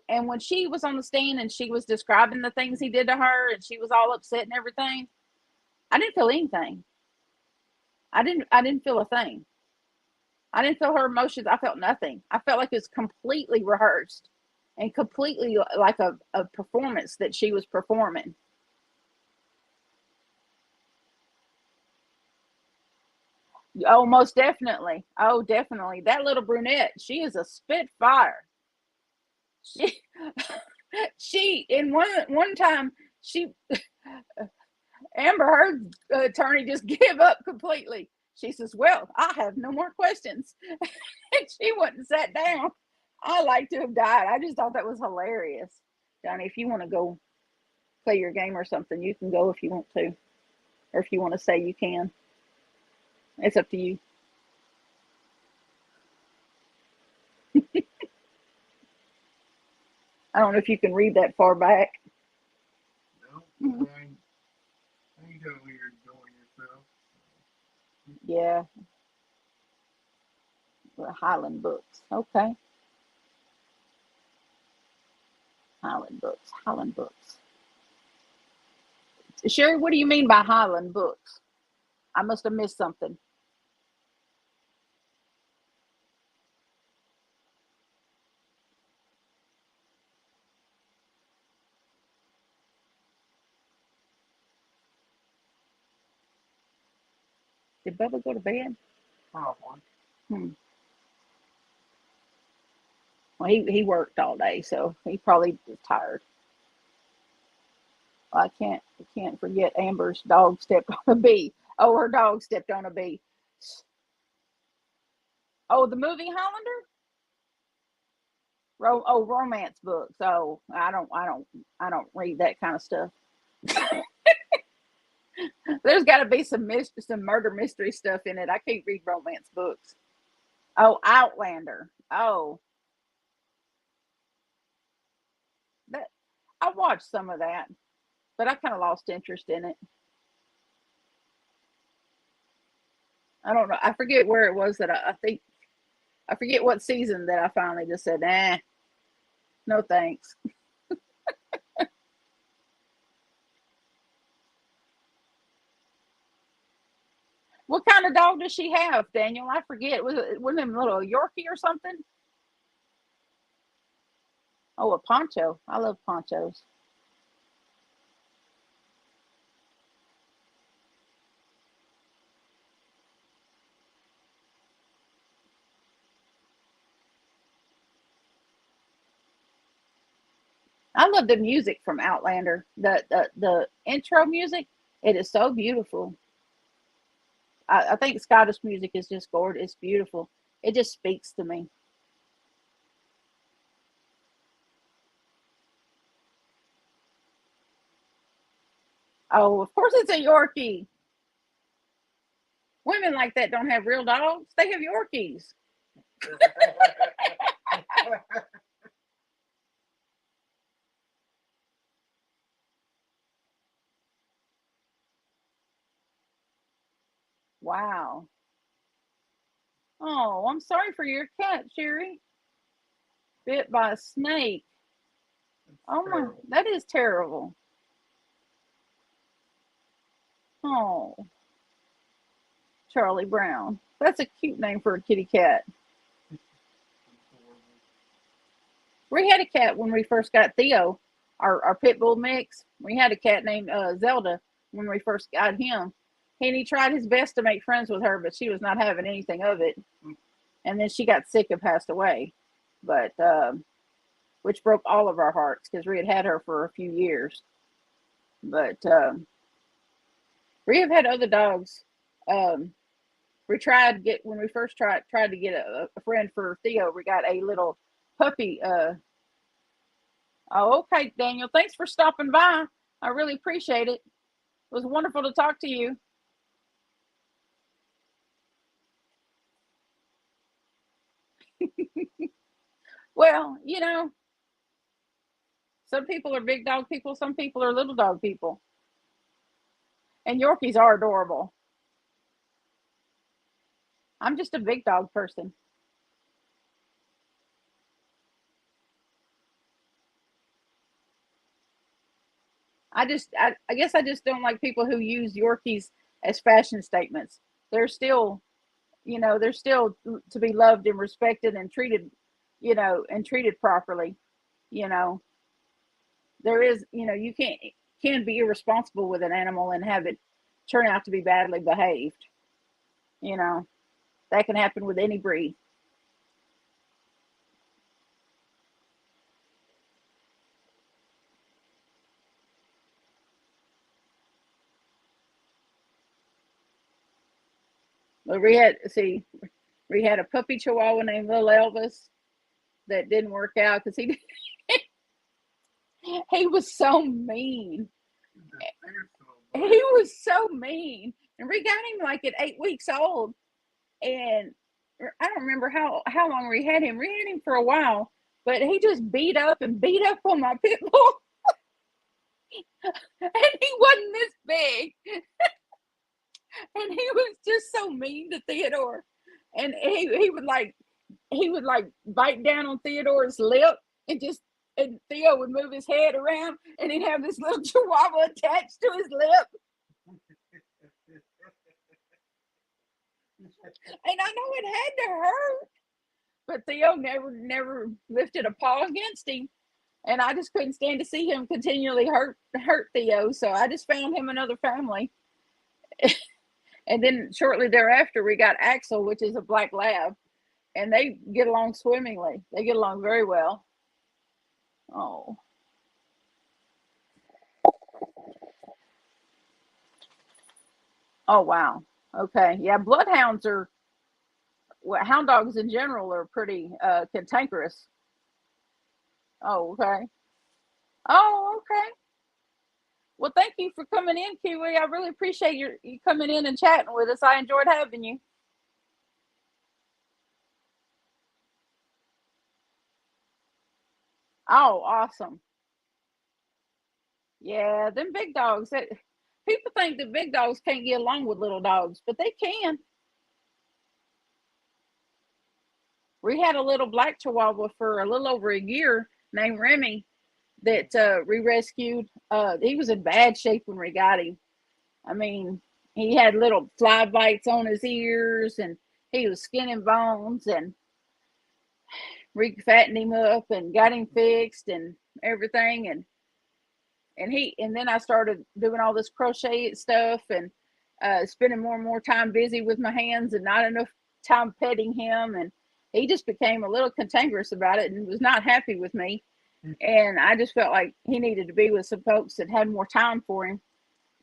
And when she was on the stand and she was describing the things he did to her, and she was all upset and everything, I didn't feel anything. I didn't feel a thing. I didn't feel her emotions. I felt nothing. I felt like it was completely rehearsed and completely like a performance that she was performing. Oh, most definitely. Oh, definitely. That little brunette, she is a spitfire. She, she, in one time, she, Amber Heard's attorney just gave up completely. She says, "Well, I have no more questions." And she went and sat down. I like to have died. I just thought that was hilarious. Johnny, if you want to go play your game or something, you can go if you want to, or if you want to say you can. It's up to you. I don't know if you can read that far back. No, Mhm. I ain't telling you you're enjoying yourself. Yeah, the Highland books. Okay, Highland books. Highland books. Sherry, what do you mean by Highland books? I must have missed something. Did Bubba go to bed? Probably. Hmm. Well, he worked all day, so he probably is tired. I can't forget Amber's dog stepped on a bee. Oh, her dog stepped on a bee. Oh, the movie Highlander. Romance books. Oh, I don't read that kind of stuff. There's got to be some murder mystery stuff in it. I can't read romance books. Oh, Outlander. Oh, that I watched some of that, but I kind of lost interest in it. I don't know. I forget where it was that I think I forget what season that I finally just said, nah, no thanks. What kind of dog does she have, Daniel? I forget. Was it a little Yorkie or something? Oh, a poncho. I love ponchos. I love the music from Outlander. The intro music. It is so beautiful. I think Scottish music is just gorgeous. It's beautiful. It just speaks to me. Oh, of course it's a Yorkie. Women like that don't have real dogs. They have Yorkies. Wow. Oh, I'm sorry for your cat, Sherry. Bit by a snake. It's Oh my, terrible. that is terrible. Oh, Charlie Brown. That's a cute name for a kitty cat. It's horrible. We had a cat when we first got Theo, our pit bull mix. We had a cat named Zelda when we first got him. And he tried his best to make friends with her, but she was not having anything of it. Mm. And then she got sick and passed away. But which broke all of our hearts because we had her for a few years. But we have had other dogs. Um, we tried to get when we first tried to get a friend for Theo. We got a little puppy. Oh, okay, Daniel. Thanks for stopping by. I really appreciate it. It was wonderful to talk to you. Well, some people are big dog people, some people are little dog people. And Yorkies are adorable. I'm just a big dog person. I guess I just don't like people who use Yorkies as fashion statements. They're still, they're still to be loved and respected and treated, and treated properly. You know, there is, you can be irresponsible with an animal and have it turn out to be badly behaved. You know, that can happen with any breed. But we had a puppy Chihuahua named Little Elvis that didn't work out because he was so mean. He was so mean, and we got him like at 8 weeks old, and I don't remember how long we had him. We had him for a while, but he just beat up and beat up on my pit bull, and he wasn't this big, and he was just so mean to Theodore, and he would like bite down on Theodore's lip and just and Theo would move his head around and he'd have this little chihuahua attached to his lip. And I know it had to hurt, but Theo never lifted a paw against him. And I just couldn't stand to see him continually hurt Theo. So I just found him another family. And then shortly thereafter we got Axel, which is a black lab, and they get along swimmingly. They get along very well. Oh. Oh wow. Okay. Yeah, bloodhounds are well, hound dogs in general are pretty cantankerous. Oh, okay. Oh, okay. Well, thank you for coming in, Kiwi. I really appreciate you coming in and chatting with us. I enjoyed having you. Oh, awesome. Yeah, them big dogs. People think that big dogs can't get along with little dogs, but they can. We had a little black Chihuahua for a little over a year named Remy that we rescued. He was in bad shape when we got him. I mean, he had little fly bites on his ears, and he was skin and bones, and we fattened him up and got him fixed and everything, and then I started doing all this crochet stuff and spending more and more time busy with my hands and not enough time petting him, and he just became a little cantankerous about it and was not happy with me. And I just felt like he needed to be with some folks that had more time for him,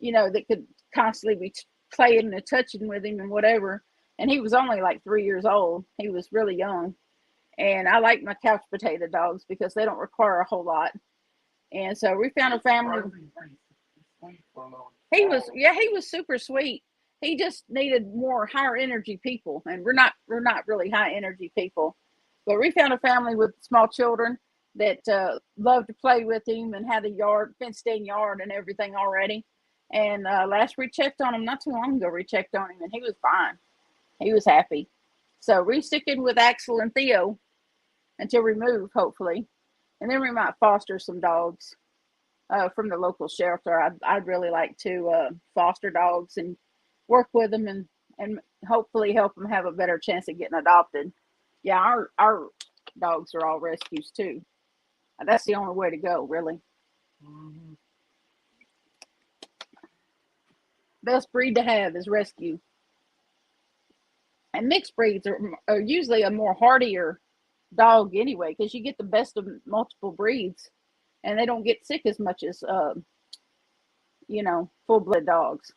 that could constantly be playing and touching with him and whatever. And he was only like 3 years old. He was really young. And I like my couch potato dogs because they don't require a whole lot. And so we found a family. He was super sweet. He just needed more higher energy people, and we're not really high energy people. But we found a family with small children that loved to play with him and had a yard, fenced in yard, and everything already. And last we checked on him not too long ago, we checked on him, and he was fine. He was happy. So resticking with Axel and Theo until we move, hopefully. And then we might foster some dogs from the local shelter. I'd really like to foster dogs and work with them and hopefully help them have a better chance of getting adopted. Yeah, our dogs are all rescues too. That's the only way to go, really. Mm-hmm. Best breed to have is rescue. And mixed breeds are usually a more hardier dog anyway, because you get the best of multiple breeds, and they don't get sick as much as full-blood dogs.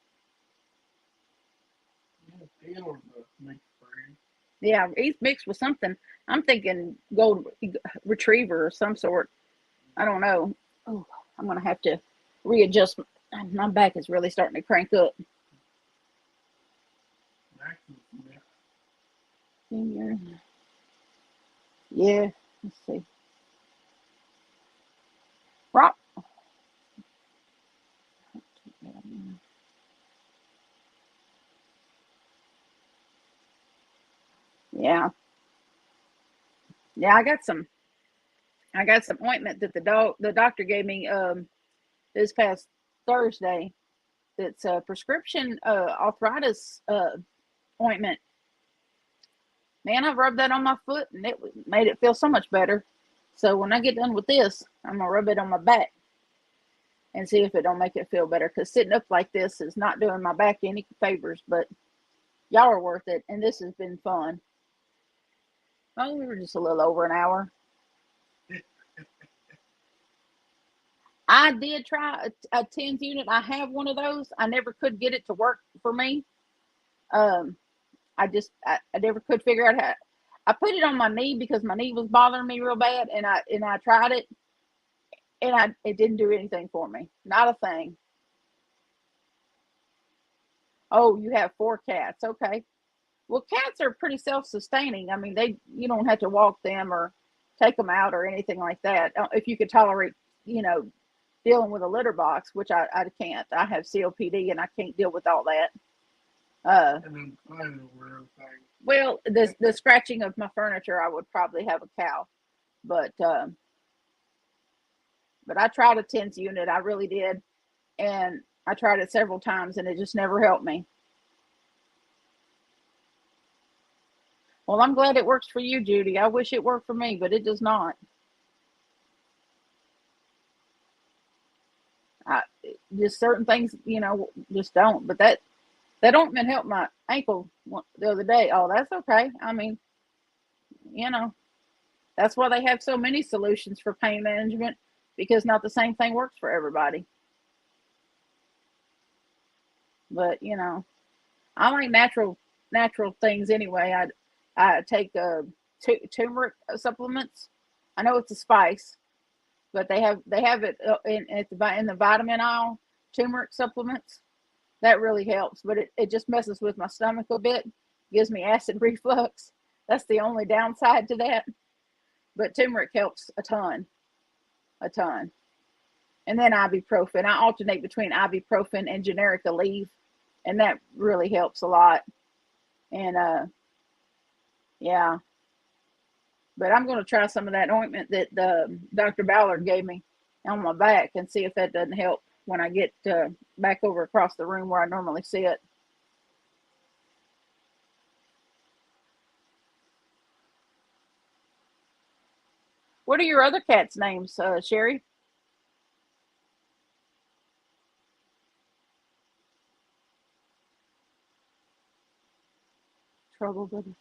Yeah, Theo's a mixed breed. Yeah, he's mixed with something. I'm thinking gold retriever or some sort. I don't know. Oh, I'm gonna have to readjust. My back is really starting to crank up. Max is mixed. Finger. Yeah, let's see. Rock. Yeah, yeah. I got some ointment that the doctor gave me this past Thursday. That's a prescription arthritis ointment. Man, I've rubbed that on my foot and it made it feel so much better. So when I get done with this, I'm gonna rub it on my back and see if it don't make it feel better. Because sitting up like this is not doing my back any favors. But y'all are worth it, and this has been fun. Oh, we were just a little over an hour. I did try a TENS unit. I have one of those. I never could get it to work for me. Um, I never could figure out how. I put it on my knee because my knee was bothering me real bad, and I tried it, and it didn't do anything for me. Not a thing. Oh, you have 4 cats. Okay. Well, cats are pretty self-sustaining. I mean, you don't have to walk them or take them out or anything like that. If you could tolerate, you know, dealing with a litter box, which I can't. I have COPD and I can't deal with all that. And then kind of weird thing. Well, the scratching of my furniture, I would probably have a cow, but I tried a TENS unit. I really did, and I tried it several times, and it just never helped me. Well, I'm glad it works for you, Judy. I wish it worked for me, but it does not. I, just certain things, just don't. But that ointment helped my ankle the other day. Oh, that's okay. I mean, you know, that's why they have so many solutions for pain management, because not the same thing works for everybody. But I like natural things anyway. I take turmeric supplements. I know it's a spice, but they have it in the vitamin aisle. Turmeric supplements that really helps, but it just messes with my stomach a bit. Gives me acid reflux. That's the only downside to that. But turmeric helps a ton, a ton. And then ibuprofen. I alternate between ibuprofen and generic Aleve, and that really helps a lot. And yeah, but I'm going to try some of that ointment that Dr. Ballard gave me on my back and see if that doesn't help when I get back over across the room where I normally sit. What are your other cats' names, Sherry? Trouble, buddy.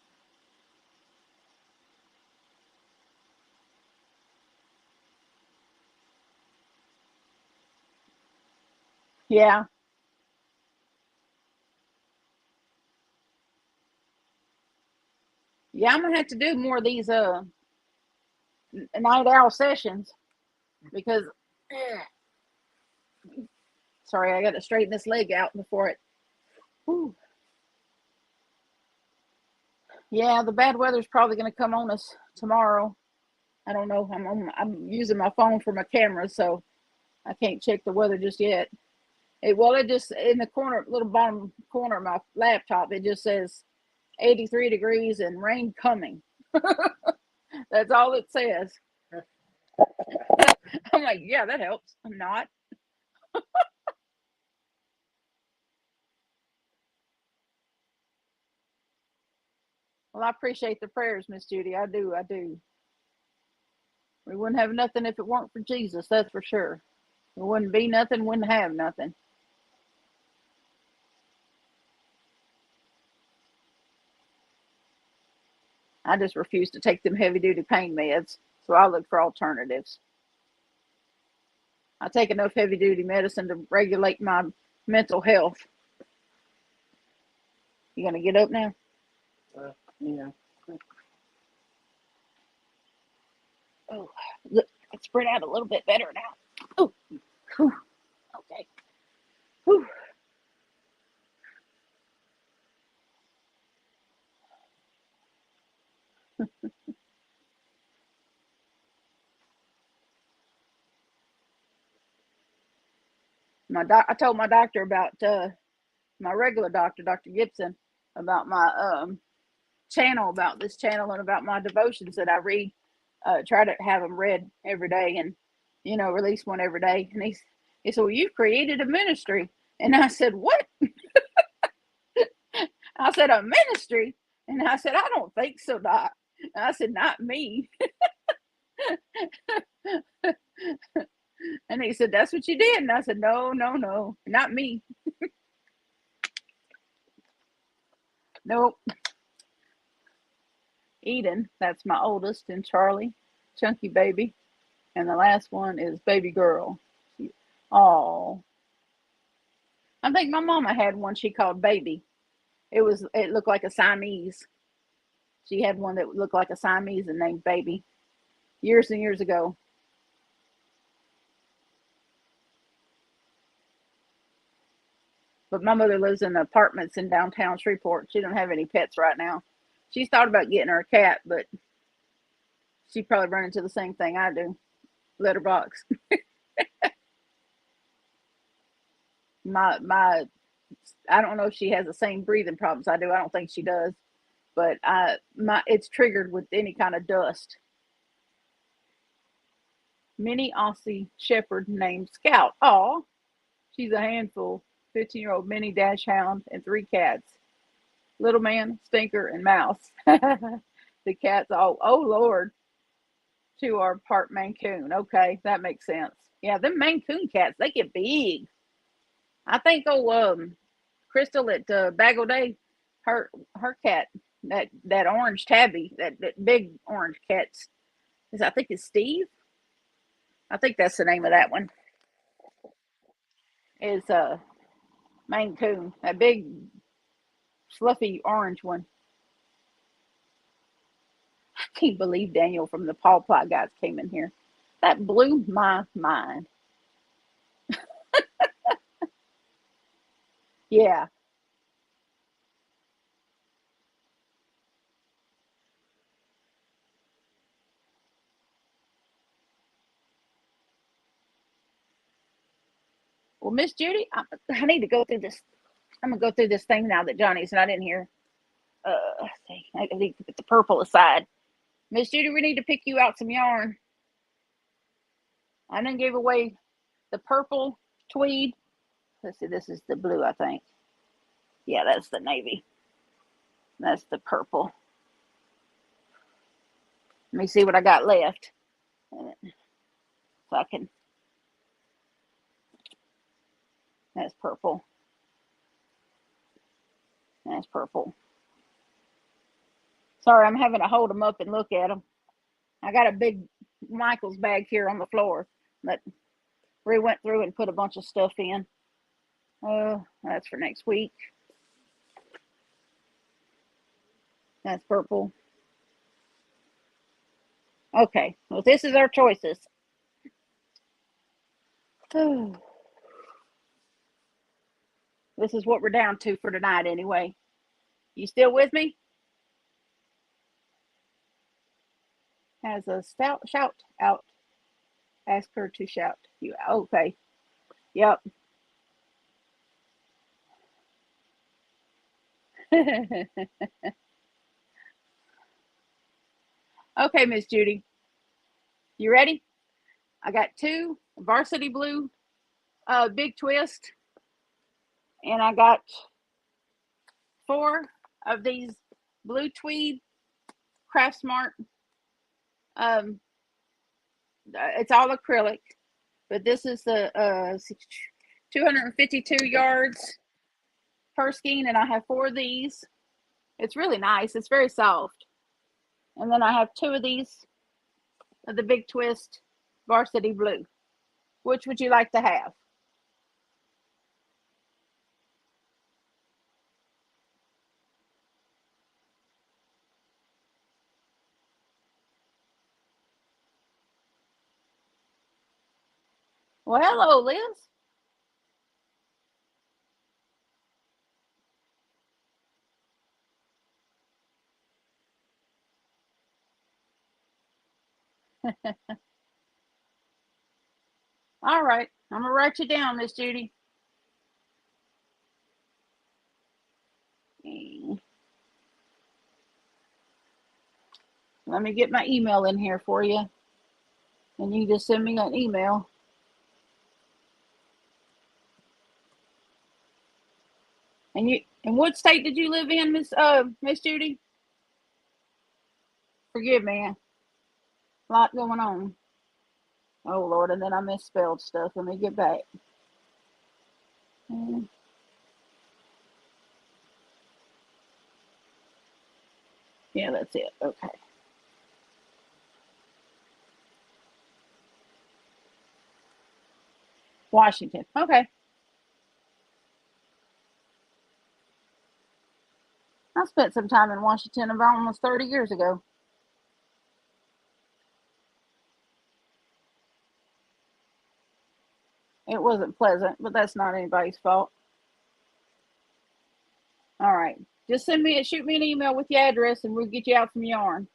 Yeah, yeah. I'm gonna have to do more of these night owl sessions because. Sorry, I got to straighten this leg out before it. Whew. Yeah, the bad weather's probably going to come on us tomorrow. I don't know. I'm using my phone for my camera, so I can't check the weather just yet. It just in the corner, little bottom corner of my laptop, it just says 83 degrees and rain coming. That's all it says. I'm like, yeah, that helps. I'm not. Well, I appreciate the prayers, Miss Judy. I do. I do. We wouldn't have nothing if it weren't for Jesus. That's for sure. We wouldn't be nothing. Wouldn't have nothing. I just refuse to take them heavy duty pain meds. So I look for alternatives. I take enough heavy duty medicine to regulate my mental health. You gonna get up now? Yeah. Oh, look, it's spread out a little bit better now. Oh, whew, okay. Whew. I told my doctor about my regular doctor, Dr. Gibson, about my channel, about this channel, and about my devotions that I read. Try to have them read every day, and release one every day. And he said, "Well, you've created a ministry." And I said, "What?" I said, "A ministry?" And I said, "I don't think so, Doc." And I said, "Not me." And he said, "That's what you did." And I said, "No, no, no, not me. Nope." Eden, that's my oldest, and Charlie, Chunky Baby, and the last one is Baby Girl. Oh, I think my mama had one she called Baby. It looked like a Siamese. She had one that looked like a Siamese and named Baby years and years ago. But my mother lives in apartments in downtown Shreveport. She don't have any pets right now. She's thought about getting her a cat, but she probably run into the same thing I do. Letterbox. My I don't know if she has the same breathing problems I do. I don't think she does. But it's triggered with any kind of dust. Mini Aussie Shepherd named Scout. Oh, she's a handful. 15-year-old mini dash hound and 3 cats. Little Man, Stinker, and Mouse. The cats all, oh Lord, 2 are part Maine Coon. Okay, that makes sense. Yeah, them Maine Coon cats, they get big. I think Crystal at Bag O' Day, her cat, that orange tabby, that big orange cat, I think it's Steve. I think that's the name of that one. Is Maine Coon, that big fluffy orange one. I can't believe Daniel from the Paul Plot guys came in here. That blew my mind. Yeah. Well, Miss Judy, I need to go through this. I'm gonna go through this thing now that Johnny's not in here. Let's see. I need to put the purple aside. Miss Judy, we need to pick you out some yarn. I done gave away the purple tweed. Let's see, this is the blue, I think. Yeah, that's the navy. That's the purple. Let me see what I got left. So I can. That's purple. That's purple. Sorry, I'm having to hold them up and look at them. I got a big Michael's bag here on the floor that we went through and put a bunch of stuff in. Oh, that's for next week. That's purple. Okay, well, this is our choices. This is what we're down to for tonight, anyway. You still with me? Has a stout shout out. Ask her to shout you out. Okay. Yep. Okay, Miss Judy, you ready? I got 2 varsity blue big twist, and I got 4 of these blue tweed Craft Smart. It's all acrylic, but this is the 252 yards per skein, and I have 4 of these. It's really nice. It's very soft. And then I have 2 of these of the big twist varsity blue. Which would you like to have? Well, hello, Liz. All right. I'm going to write you down, Miss Judy. Let me get my email in here for you. And you just send me an email. And what state did you live in, Miss Judy? Forgive me. A lot going on. Oh Lord, and then I misspelled stuff. Let me get back. Yeah, that's it. Okay. Washington. Okay. I spent some time in Washington about almost 30 years ago. It wasn't pleasant, but that's not anybody's fault. All right. Just shoot me an email with your address and we'll get you out some yarn.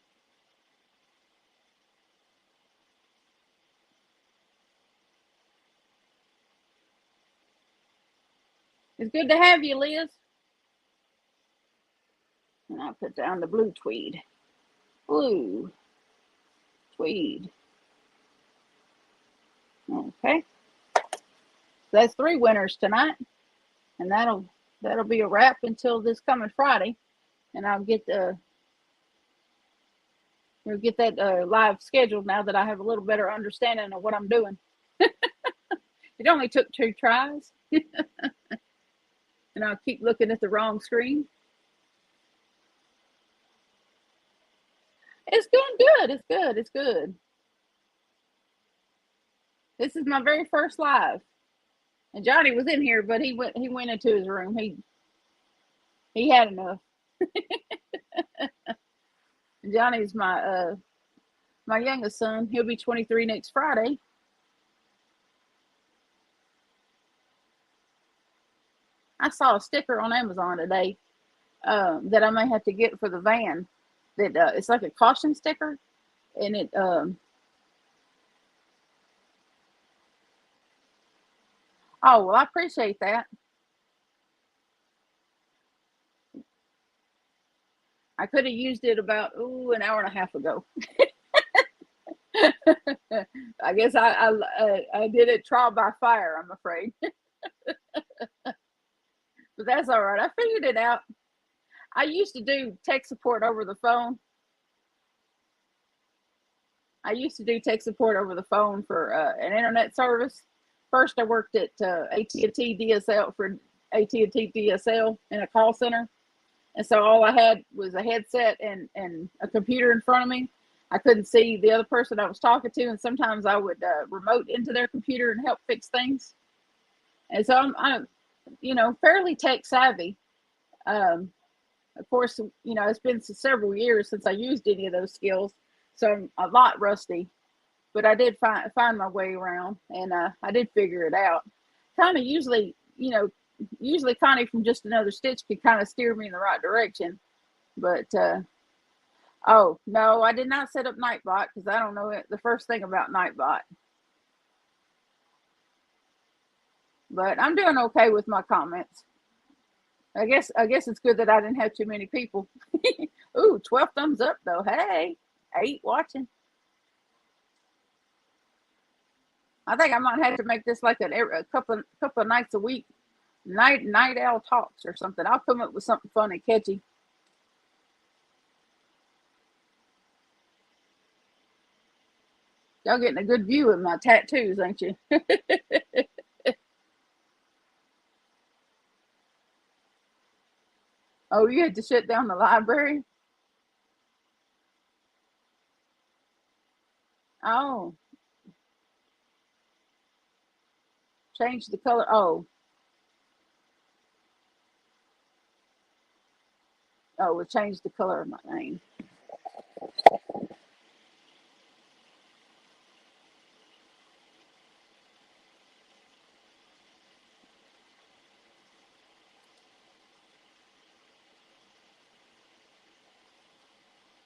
It's good to have you, Liz. And I'll put down the blue tweed. Blue tweed. Okay. So that's 3 winners tonight. And that'll be a wrap until this coming Friday. And I'll get we'll get that live scheduled now that I have a little better understanding of what I'm doing. It only took 2 tries. And I'll keep looking at the wrong screen. It's going good. It's good. It's good. This is my very first live. And Johnny was in here, but he went into his room. He had enough. Johnny's my youngest son. He'll be 23 next Friday. I saw a sticker on Amazon today that I may have to get for the van. That it's like a caution sticker, and it. Oh well, I appreciate that. I could have used it about an hour and a half ago. I guess I did it trial by fire, I'm afraid. But that's all right. I figured it out. I used to do tech support over the phone. I used to do tech support over the phone for an internet service. First, I worked at AT&T DSL for AT&T DSL in a call center. And so all I had was a headset and a computer in front of me. I couldn't see the other person I was talking to, and sometimes I would remote into their computer and help fix things. And so I'm fairly tech savvy. Of course, it's been several years since I used any of those skills, so I'm a lot rusty. But I did find my way around, and I did figure it out. Kind of usually Connie from Just Another Stitch could kind of steer me in the right direction. But oh no, I did not set up Nightbot because I don't know the first thing about Nightbot. But I'm doing okay with my comments. I guess it's good that I didn't have too many people. Ooh, 12 thumbs up though. Hey. 8 watching. I think I might have to make this like a couple of nights a week. Night owl talks or something. I'll come up with something fun and catchy. Y'all getting a good view of my tattoos, ain't you? Oh, you had to shut down the library? Oh, change the color. Oh, it changed the color of my name.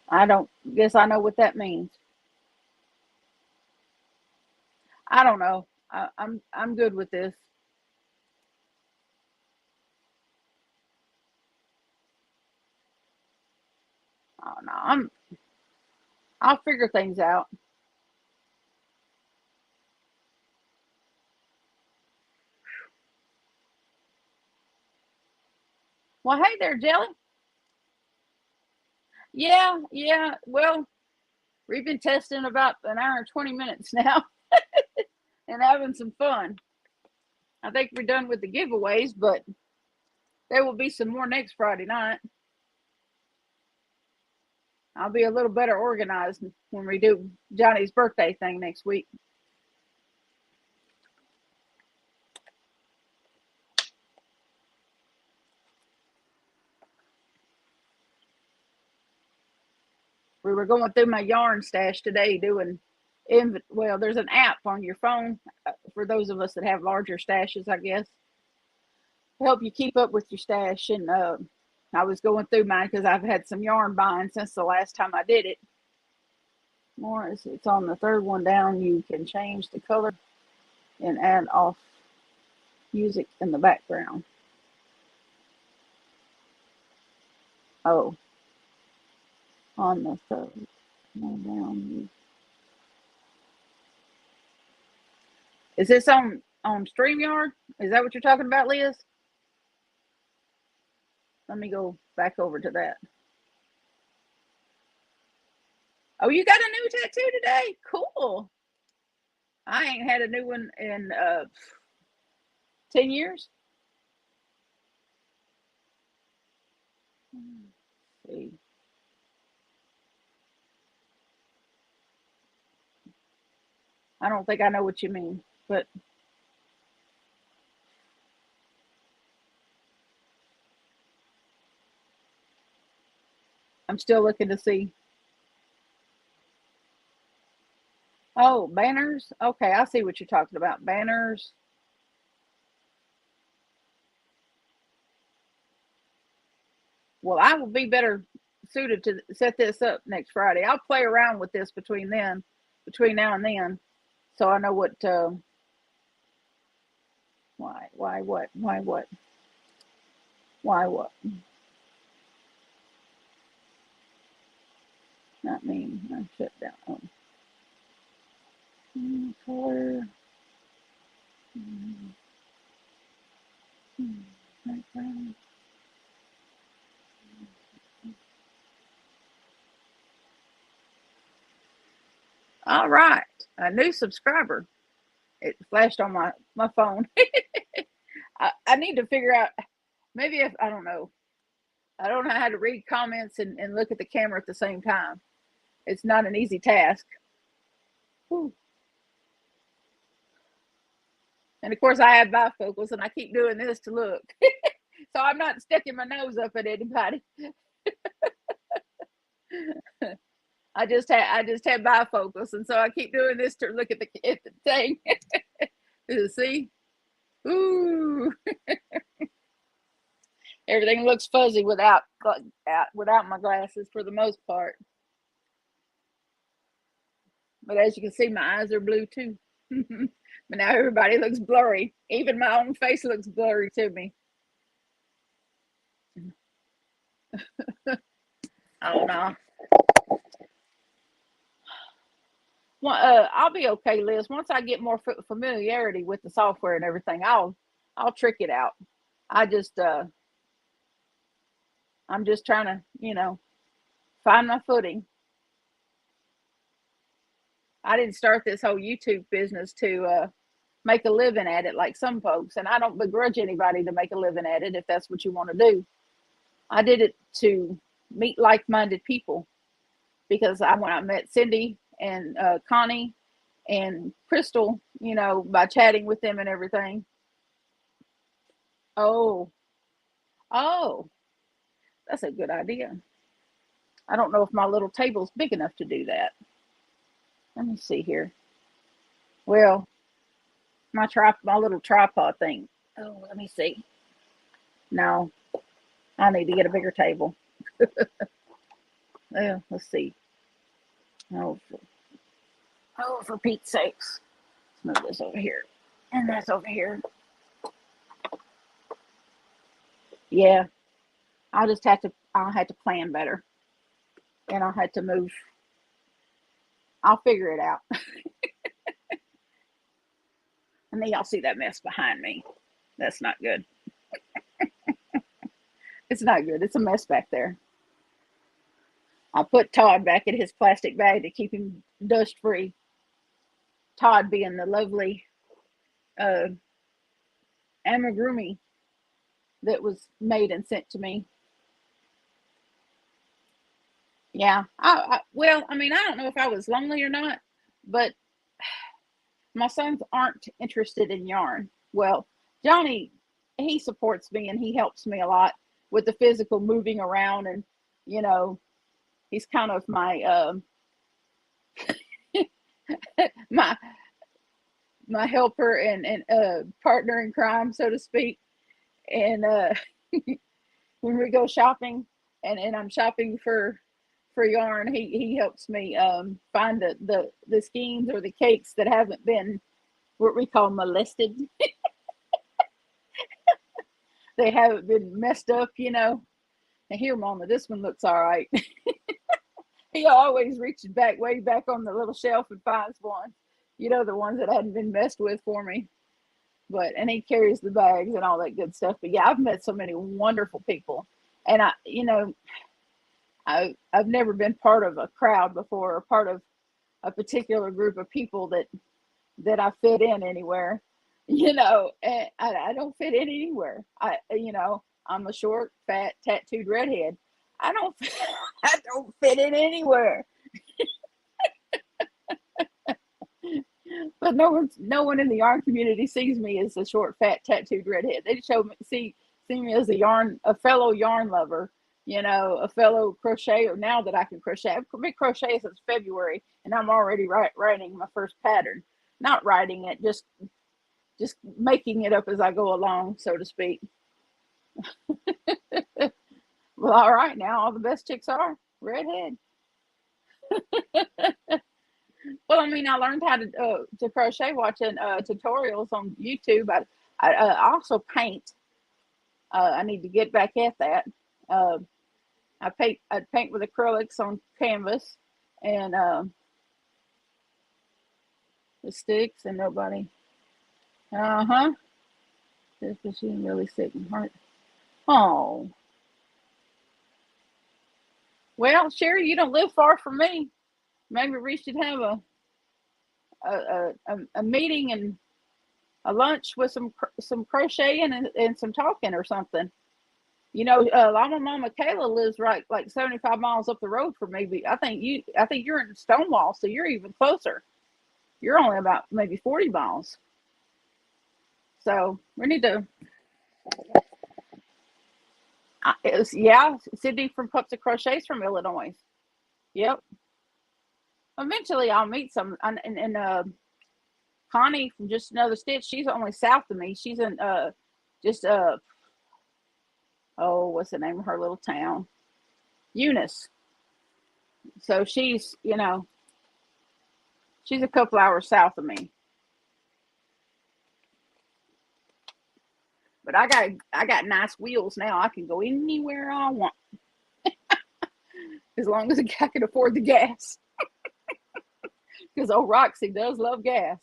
I don't guess I know what that means. I don't know. I'm good with this. Oh no, I'll figure things out. Well, hey there, Jelly. Yeah, yeah. Well, we've been testing about an hour and 20 minutes now and having some fun. I think we're done with the giveaways, but there will be some more next Friday night. I'll be a little better organized when we do Johnny's birthday thing next week. We were going through my yarn stash today doing well, there's an app on your phone for those of us that have larger stashes, I guess, to help you keep up with your stash. And I was going through mine because I've had some yarn buying since the last time I did it. More, it's on the third one down. You can change the color and add off music in the background. Oh, on the third one down. Is this on StreamYard? Is that what you're talking about, Liz? Let me go back over to that. Oh, you got a new tattoo today? Cool. I ain't had a new one in 10 years. Let's see. I don't think I know what you mean, but I'm still looking to see. Oh, banners. Okay, I see what you're talking about. Banners. Well, I will be better suited to set this up next Friday. I'll play around with this between now and then, so I know what. Why, what? Not me. I shut down. Color. Background. All right, a new subscriber. It flashed on my phone. I need to figure out, maybe if I don't know. I don't know how to read comments and look at the camera at the same time. It's not an easy task. Whew. And of course, I have bifocals, and I keep doing this to look, so I'm not sticking my nose up at anybody. I just have bifocals, and so I keep doing this to look at the thing. See, ooh, everything looks fuzzy without my glasses for the most part. But as you can see, my eyes are blue too. But now everybody looks blurry. Even my own face looks blurry to me. I don't know. Well, I'll be okay, Liz. Once I get more familiarity with the software and everything, I'll trick it out. I just I'm just trying to, find my footing. I didn't start this whole YouTube business to make a living at it like some folks, and I don't begrudge anybody to make a living at it if that's what you want to do. I did it to meet like-minded people because when I met Cindy and Connie and Crystal, by chatting with them and everything. Oh, oh, that's a good idea. I don't know if my little table's big enough to do that. Let me see here. Well, my little tripod thing. Oh, let me see. No, I need to get a bigger table. Well, let's see. Oh, for Pete's sakes. Let's move this over here. And that's over here. Yeah, I'll have to plan better. And I'll have to move. I'll figure it out. And then y'all see that mess behind me. That's not good. It's not good. It's a mess back there. I'll put Todd back in his plastic bag to keep him dust free. Todd being the lovely amigurumi that was made and sent to me. Yeah. Well, I don't know if I was lonely or not, but my sons aren't interested in yarn. Well, Johnny, he supports me and he helps me a lot with the physical moving around, and he's kind of my my helper and partner in crime, so to speak. And when we go shopping and I'm shopping for yarn, he helps me find the skeins or the cakes that haven't been what we call molested. They haven't been messed up, And here, Mama, this one looks all right. He always reaches way back on the little shelf and finds one, the ones that hadn't been messed with for me. And he carries the bags and all that good stuff. But yeah, I've met so many wonderful people, and I've never been part of a crowd before, or part of a particular group of people that I fit in anywhere. And I don't fit in anywhere. I'm a short, fat, tattooed redhead. I don't fit in anywhere. But no one in the yarn community sees me as a short, fat, tattooed redhead. They see me as a fellow yarn lover, a fellow crocheter. Now that I can crochet, I've been crocheting since February, and I'm already writing my first pattern. Not writing it, just making it up as I go along, so to speak. Well, all right, now all the best chicks are redhead. Well, I learned how to crochet watching tutorials on YouTube. I also paint. I need to get back at that. I paint with acrylics on canvas and the sticks, and nobody. This machine really sick and hurt. Oh. Well, Sherry, you don't live far from me. Maybe we should have a meeting and a lunch with some crocheting and some talking or something. Llama Mama Kayla lives right like 75 miles up the road from me. But I think you're in Stonewall, so you're even closer. You're only about maybe 40 miles. So we need to. Sydney from Pups of Crochets from Illinois. Yep. Eventually, I'll meet some. And Connie from Just Another Stitch. She's only south of me. She's in what's the name of her little town? Eunice. So she's a couple hours south of me. But I got nice wheels now. I can go anywhere I want. As long as I can afford the gas. because old Roxy does love gas.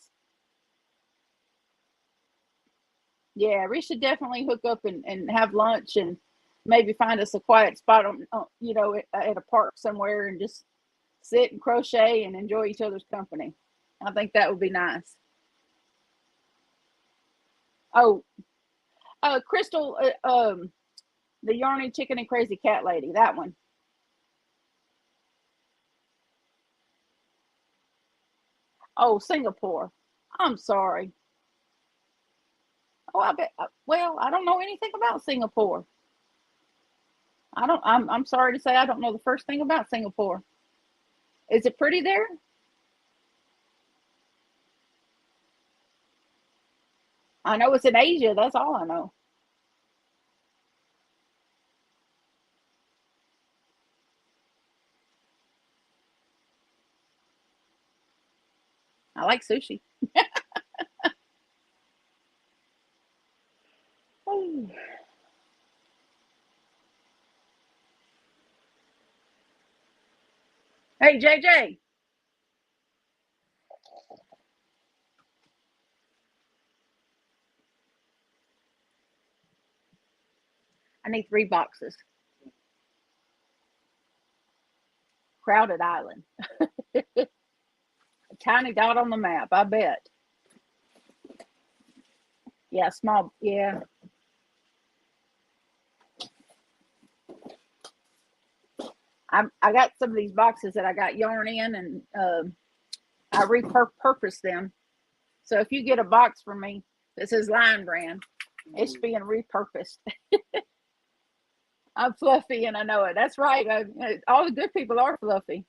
Yeah, we should definitely hook up and have lunch and maybe find us a quiet spot at a park somewhere and just sit and crochet and enjoy each other's company. I think that would be nice. Oh, Crystal, the Yarny Chicken and Crazy Cat lady, that one. Oh, Singapore. I'm sorry. Oh, I bet. Well, I don't know anything about Singapore. I don't. I'm sorry to say I don't know the first thing about Singapore. Is it pretty there? I know it's in Asia. That's all I know. I like sushi. Oh. Hey, JJ, I need 3 boxes. Crowded Island. A tiny dot on the map. I bet. Yeah, small. Yeah, I got some of these boxes that I got yarn in, and I repurposed them. So if you get a box from me that says Lion Brand, it's being repurposed. I'm fluffy, and I know it. That's right. All the good people are fluffy.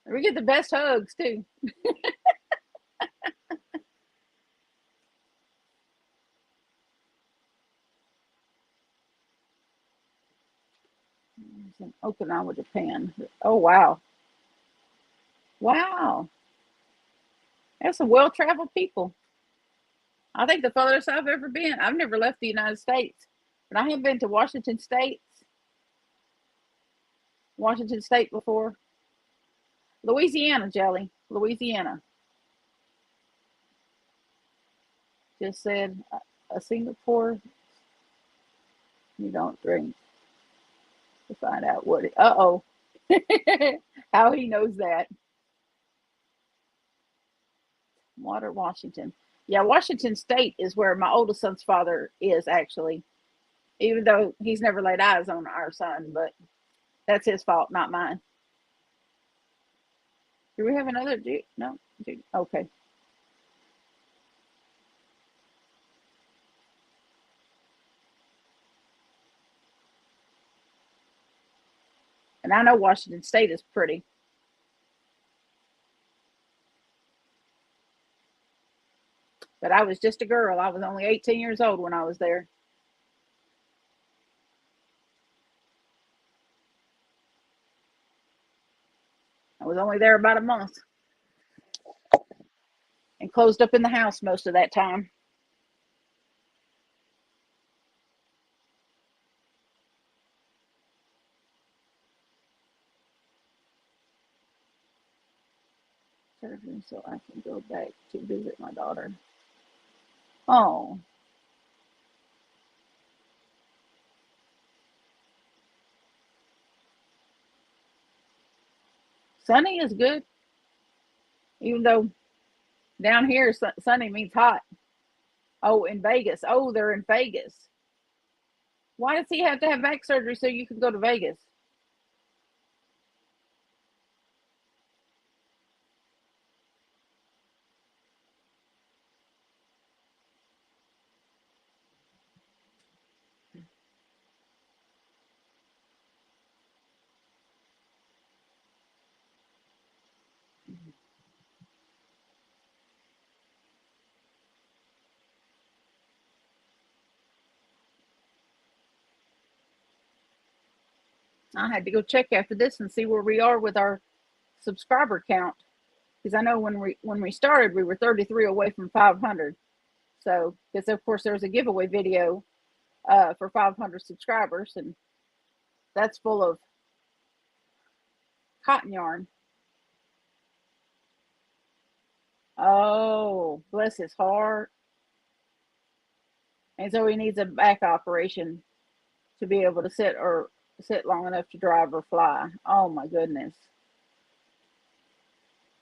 We get the best hugs too. It's in Okinawa, Japan. Oh wow, wow. That's some well-traveled people. I think the farthest I've ever been. I've never left the United States, but I have been to Washington State before. Louisiana, Jelly. Louisiana. Just said a Singapore. You don't drink to find out what it. Uh-oh. How he knows that. Water, Washington. Yeah, Washington State is where my oldest son's father is actually. Even though he's never laid eyes on our son, but that's his fault, not mine. Do we have another? No. Okay. And I know Washington State is pretty, but I was just a girl. I was only 18 years old when I was there. I was only there about a month and closed up in the house most of that time. So I can go back to visit my daughter. Oh, sunny is good, even though down here sunny means hot. Oh, in Vegas. Oh, they're in Vegas. Why does he have to have back surgery so you can go to Vegas? I had to go check after this and see where we are with our subscriber count because I know when we started we were 33 away from 500. So because of course there was a giveaway video for 500 subscribers, and that's full of cotton yarn. Oh, bless his heart. And so he needs a back operation to be able to sit long enough to drive or fly. Oh my goodness.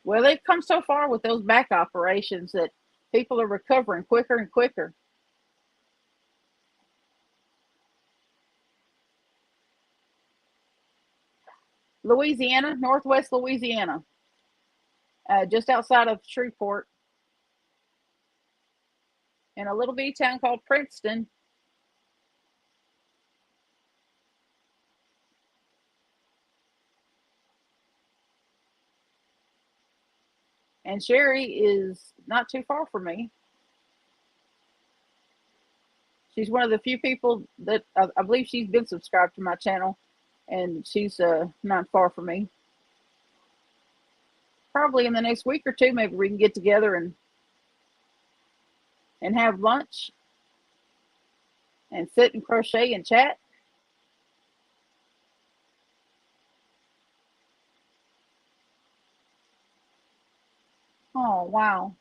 Well, they've come so far with those back operations that people are recovering quicker and quicker. Louisiana, Northwest Louisiana, just outside of Shreveport, in a little bitty town called Princeton. And Sherry is not too far from me. She's one of the few people that I believe she's been subscribed to my channel, and she's not far from me. Probably in the next week or two, maybe we can get together and have lunch and sit and crochet and chat. Oh, wow.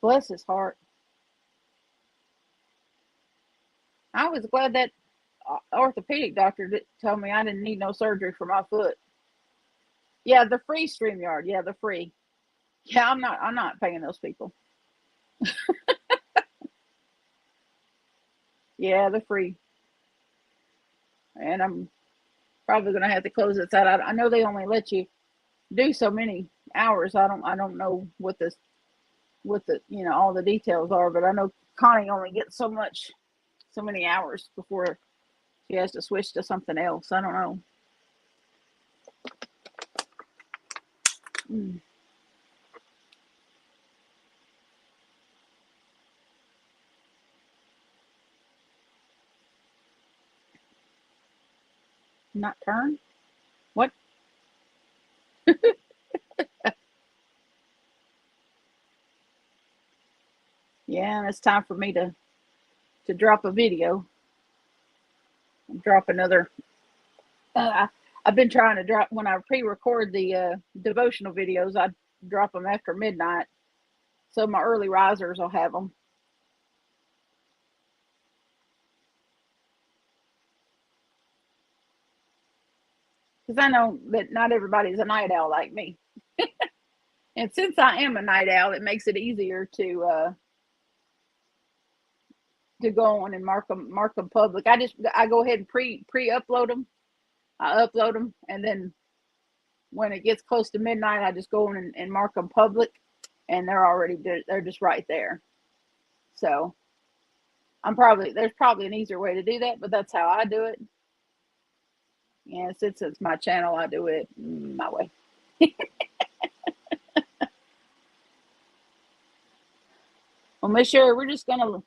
Bless his heart. I was glad that orthopedic doctor told me I didn't need no surgery for my foot. Yeah, the free StreamYard. Yeah, the free. Yeah, I'm not paying those people. Yeah, the free. And I'm probably gonna have to close it out. I know they only let you do so many hours. I don't know what the all the details are, but I know Connie only gets so many hours before she has to switch to something else. I don't know. Mm. Not turn? What? Yeah, and it's time for me to drop a video. Drop another. I've been trying to drop when I pre-record the devotional videos. I drop them after midnight, so my early risers will have them. Because I know that not everybody's a night owl like me, and since I am a night owl, it makes it easier to go on and mark them public. I go ahead and pre-upload them. I upload them, and then when it gets close to midnight, I just go in and mark them public, and they're just right there. So there's probably an easier way to do that, but that's how I do it. Yeah, since it's my channel, I do it my way. Well, Miss Sherry, we're just gonna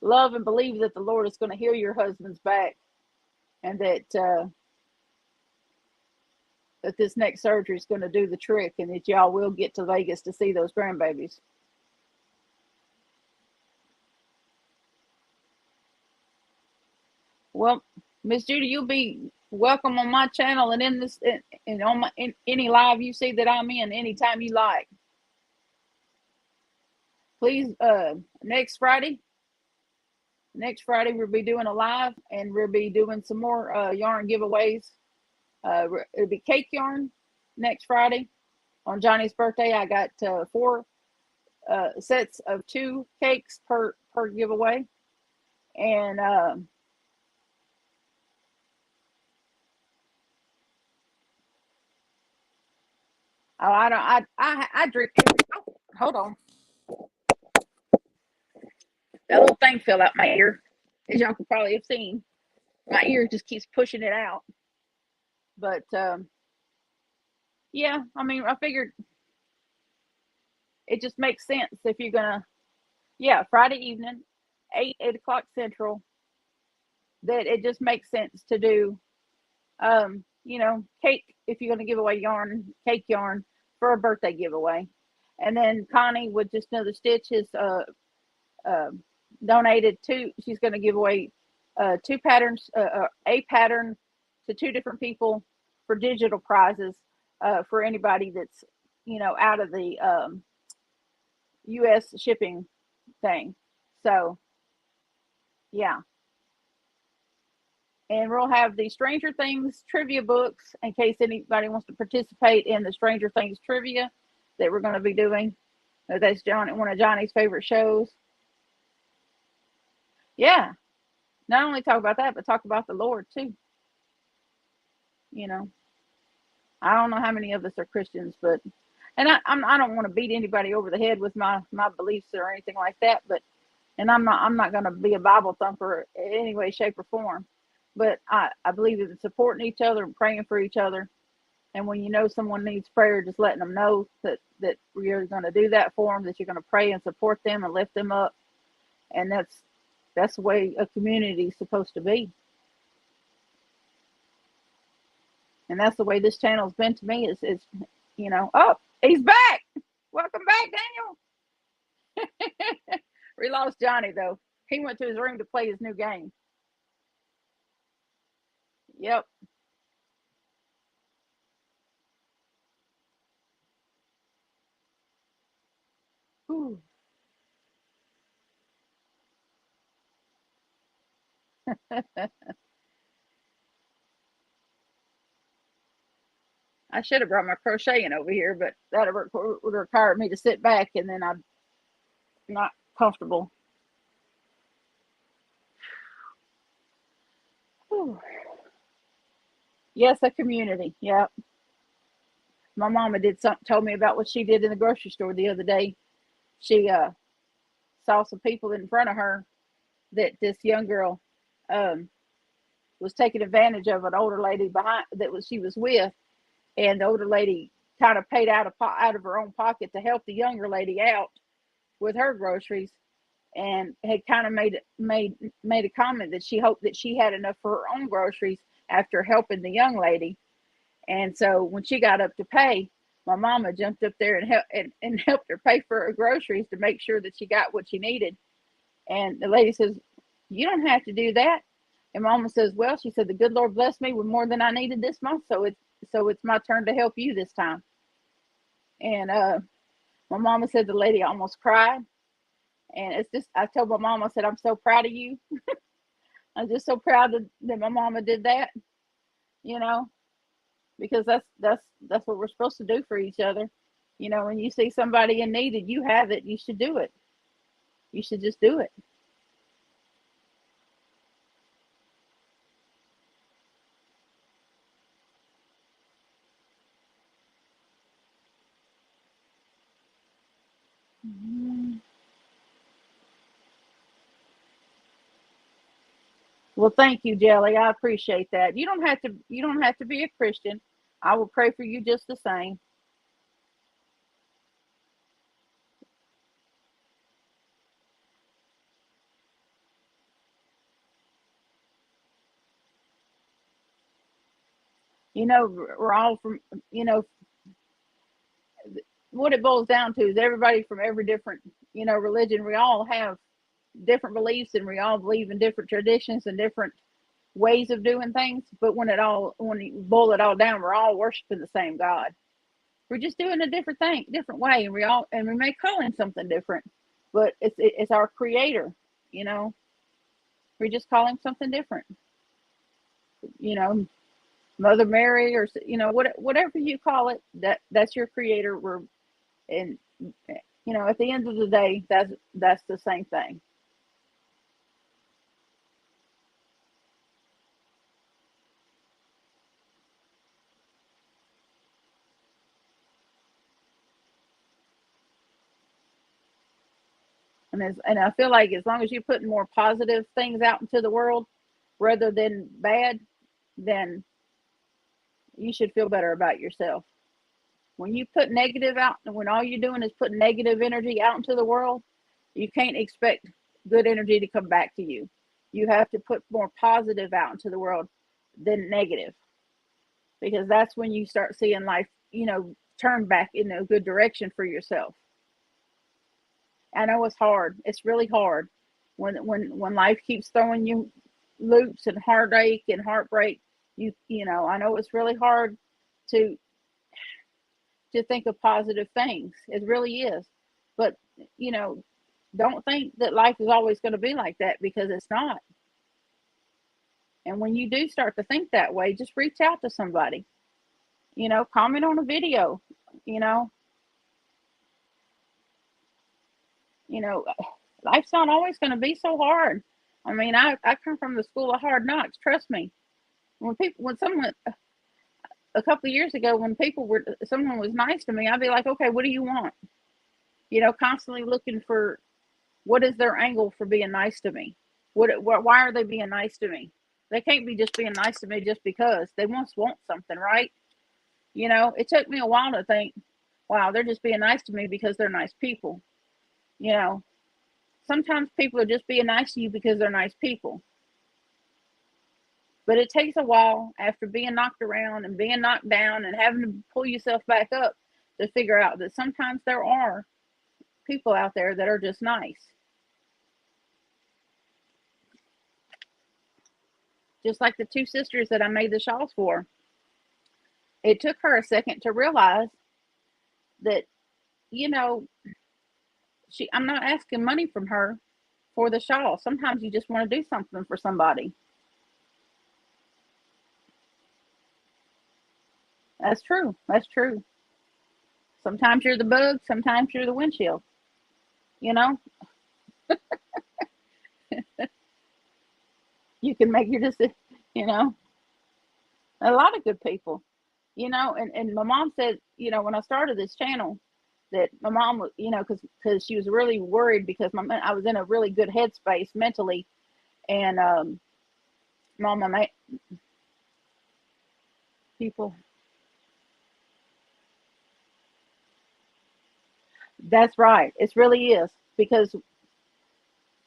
love and believe that the Lord is going to heal your husband's back, and that this next surgery is going to do the trick, and that y'all will get to Vegas to see those grandbabies. Well, Miss Judy, you'll be welcome on my channel and in this and on in any live you see that I'm in anytime you like. Please, next Friday we'll be doing a live, and we'll be doing some more yarn giveaways. It'll be cake yarn next Friday. On Johnny's birthday, I got 4 sets of 2 cakes per giveaway, and I don't I drink. Oh, hold on, that little thing fell out my ear, as y'all could probably have seen. My ear just keeps pushing it out, but yeah, I mean, I figured it just makes sense if you're gonna, yeah, Friday evening, 8 o'clock Central, that it just makes sense to do cake, if you're going to give away yarn, cake yarn for a birthday giveaway. And then Connie with Just Another Stitch has uh, donated 2. She's going to give away 2 patterns, a pattern to 2 different people for digital prizes for anybody that's out of the U.S. shipping thing. So yeah, and we'll have the Stranger Things trivia books in case anybody wants to participate in the Stranger Things trivia that we're going to be doing. That's one of Johnny's favorite shows. Yeah, not only talk about that, but talk about the Lord too. You know, I don't know how many of us are Christians, but I don't want to beat anybody over the head with my beliefs or anything like that. But and I'm not going to be a Bible thumper in any way, shape, or form. But I believe in supporting each other and praying for each other. And when you know someone needs prayer, just letting them know that you're going to do that for them, that you're going to pray and support them and lift them up. And that's the way a community is supposed to be. And that's the way this channel's been to me. Is oh, he's back. Welcome back, Daniel. We lost Johnny though. He went to his room to play his new game. Yep. Whew. I should have brought my crocheting over here, but that would require me to sit back, and then I'm not comfortable. Whew. Yes, a community. Yep. My mama told me about what she did in the grocery store the other day. She saw some people in front of her that this young girl was taking advantage of an older lady behind she was with, and the older lady kind of paid out of her own pocket to help the younger lady out with her groceries, and had kind of made a comment that she hoped that she had enough for her own groceries after helping the young lady. And so when she got up to pay, my mama jumped up there and helped her pay for her groceries to make sure that she got what she needed. And the lady says, "You don't have to do that." And mama says, "Well," she said, "the good Lord blessed me with more than I needed this month, so it's my turn to help you this time." And my mama said the lady almost cried. And it's just, I told my mom, I said, "I'm so proud of you." I'm just so proud that my mama did that, you know, because that's what we're supposed to do for each other. When you see somebody in need and you have it, you should do it. You should just do it. Mm-hmm. Well, thank you, Jelly. I appreciate that. You don't have to be a Christian. I will pray for you just the same. We're all from, you know, what it boils down to is everybody from every different, religion. We all have different beliefs, and we all believe in different traditions and different ways of doing things. But when you boil it all down, we're all worshiping the same God. We're just doing a different thing, different way, and we may call him something different, but it's our Creator. You know, we just call him something different. You know, Mother Mary, or whatever you call it, that's your Creator. And at the end of the day, that's the same thing. And I feel like as long as you're putting more positive things out into the world rather than bad, then you should feel better about yourself. When you put negative out, when all you're doing is putting negative energy out into the world, you can't expect good energy to come back to you. You have to put more positive out into the world than negative, because that's when you start seeing life, turn back in a good direction for yourself. I know it's hard. It's really hard when life keeps throwing you loops and heartache and heartbreak. I know it's really hard to to think of positive things. It really is. But, you know, don't think that life is always going to be like that, because it's not. And when you do start to think that way, just reach out to somebody, comment on a video, you know, you know, life's not always going to be so hard. I mean, I come from the school of hard knocks. Trust me. When someone, a couple of years ago, when someone was nice to me, I'd be like, okay, what do you want? Constantly looking for what is their angle for being nice to me? Why are they being nice to me? They can't be just being nice to me just because they must want something, right? It took me a while to think, wow, they're just being nice to me because they're nice people. You know, Sometimes people are just being nice to you because they're nice people. But it takes a while after being knocked around and being knocked down and having to pull yourself back up to figure out that sometimes there are people out there that are just nice. Just like the two sisters that I made the shawls for. It took her a second to realize that, I'm not asking money from her for the shawl. Sometimes you just want to do something for somebody. That's true. That's true. Sometimes you're the bug, sometimes you're the windshield. You know, you can make your decision, you know, a lot of good people, and my mom said, when I started this channel, that my mom was, because she was really worried because I was in a really good headspace mentally. And, mama, people, that's right. It really is because,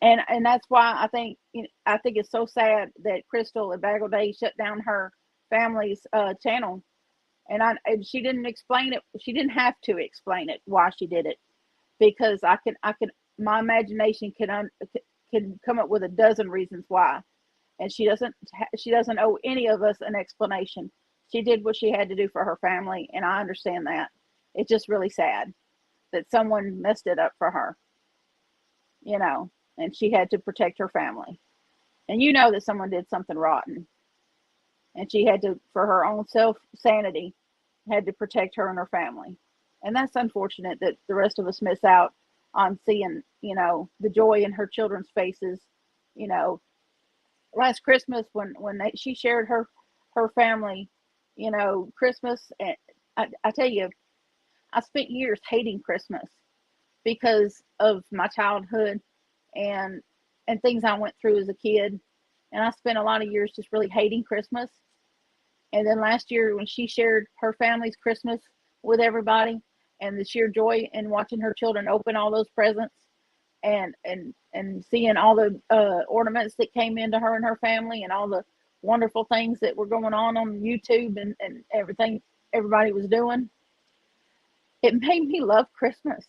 and that's why I think, I think it's so sad that Crystal at Bagel Day shut down her family's channel. And she didn't explain it. She didn't have to explain it why she did it, because my imagination can come up with a dozen reasons why. And she doesn't owe any of us an explanation. She did what she had to do for her family, and I understand that. It's just really sad that someone messed it up for her, and she had to protect her family. And that someone did something rotten, and she had to, for her own self sanity, had to protect her and her family. And that's unfortunate that the rest of us miss out on seeing, the joy in her children's faces. You know, Last Christmas when she shared her family, Christmas, and I tell you, I spent years hating Christmas because of my childhood and things I went through as a kid. And I spent a lot of years just really hating Christmas. And then last year, when she shared her family's Christmas with everybody, and the sheer joy in watching her children open all those presents, and seeing all the ornaments that came into her and her family, and all the wonderful things that were going on YouTube, and everything everybody was doing, it made me love Christmas.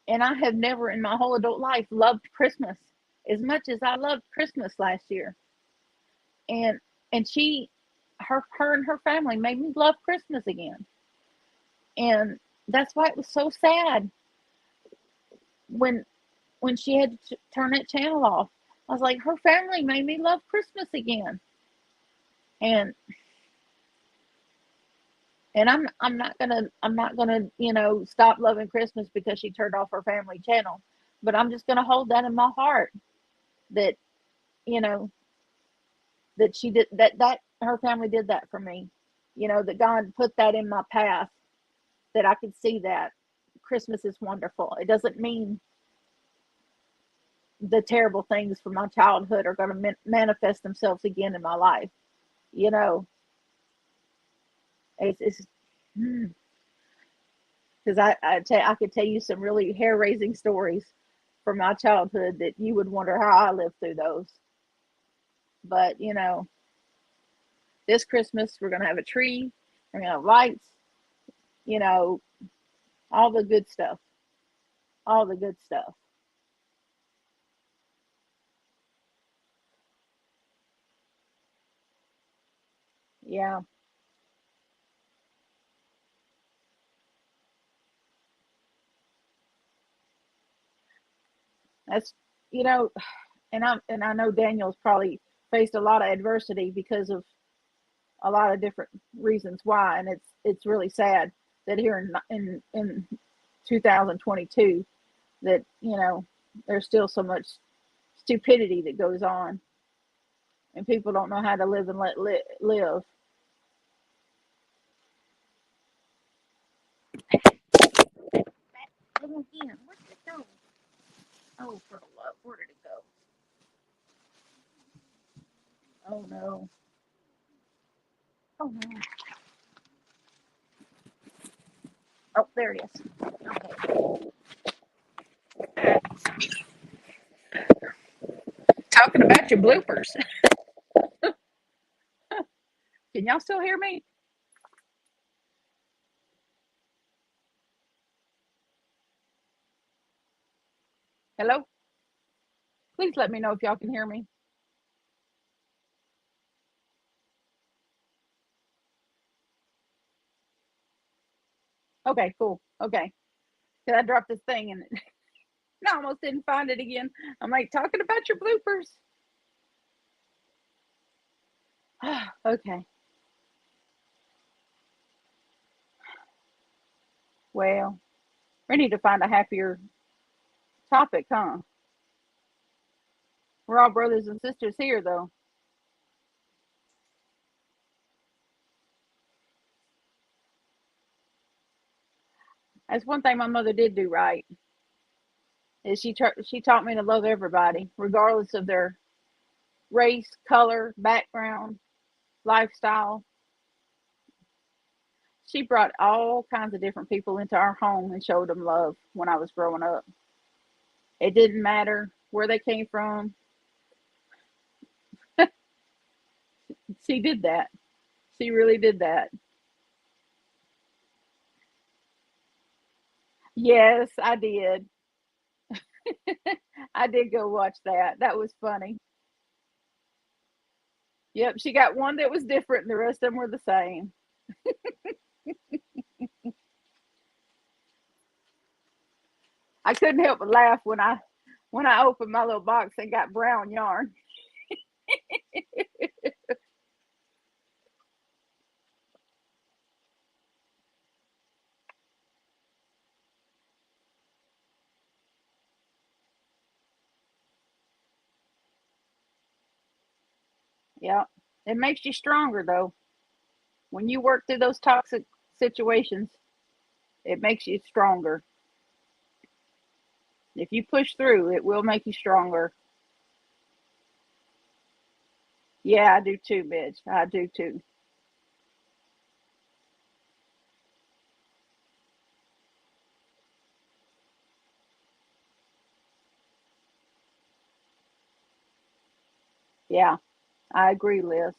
And I have never in my whole adult life loved Christmas as much as I loved Christmas last year. And her and her family made me love Christmas again. And that's why it was so sad when she had to turn that channel off. I was like, her family made me love Christmas again. And I'm not gonna stop loving Christmas because she turned off her family channel. But I'm just gonna hold that in my heart, that you know that she did that her family did that for me. That God put that in my path, that I could see that Christmas is wonderful. It doesn't mean the terrible things from my childhood are going to manifest themselves again in my life. You know, it's because I could tell you some really hair raising stories from my childhood that you would wonder how I lived through those. But this Christmas we're going to have a tree, we're going to have lights, you know, all the good stuff, all the good stuff. Yeah. That's, you know, and I know Daniel's probably faced a lot of adversity because of a lot of different reasons why, and it's really sad that here in 2022 that there's still so much stupidity that goes on, and people don't know how to live and live. Again, where did it go? Oh, for the love, where did it go? Oh no! Oh no! Oh, there it is. Okay. Talking about your bloopers. Can y'all still hear me? Hello? Please let me know if y'all can hear me. Okay, cool. Okay. Cause I dropped this thing and I almost didn't find it again. I'm like talking about your bloopers. Okay. Well, we need to find a happier topic, huh? We're all brothers and sisters here, though. That's one thing my mother did do right. Is she taught me to love everybody, regardless of their race, color, background, lifestyle. She brought all kinds of different people into our home and showed them love when I was growing up. It didn't matter where they came from. She did that. She really did that. Yes, I did. I did go watch that. That was funny. Yep, she got one that was different and the rest of them were the same. I couldn't help but laugh when I opened my little box and got brown yarn. Yeah. It makes you stronger though. When you work through those toxic situations, it makes you stronger. If you push through, it will make you stronger. Yeah, I do too, bitch. I do too. Yeah, I agree, Liz.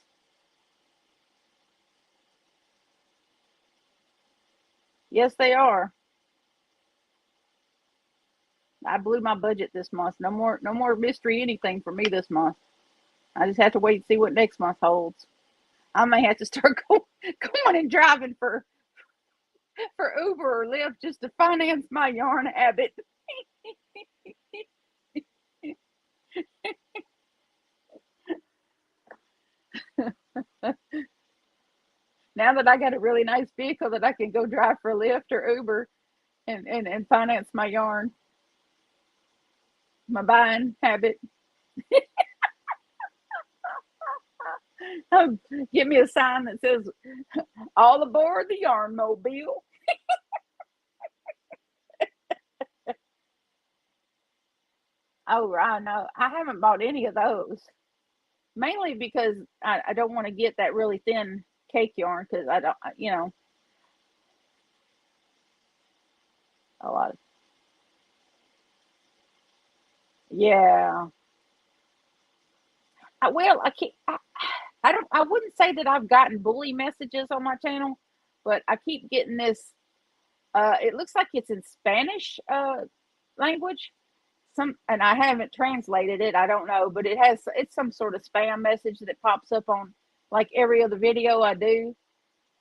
Yes, they are. I blew my budget this month. No more mystery anything for me this month. I just have to wait and see what next month holds. I may have to start going and driving for Uber or Lyft just to finance my yarn habit. Now that I got a really nice vehicle that I can go drive for Lyft or Uber and finance my yarn, my buying habit. Give me a sign that says all aboard the yarn mobile. Oh, I know. I haven't bought any of those. Mainly because I don't want to get that really thin cake yarn because I don't, a lot of, yeah. Well, I can't, I don't, I wouldn't say that I've gotten bully messages on my channel, but I keep getting this, it looks like it's in Spanish, language. And I haven't translated it. I don't know, but it's some sort of spam message that pops up on like every other video I do.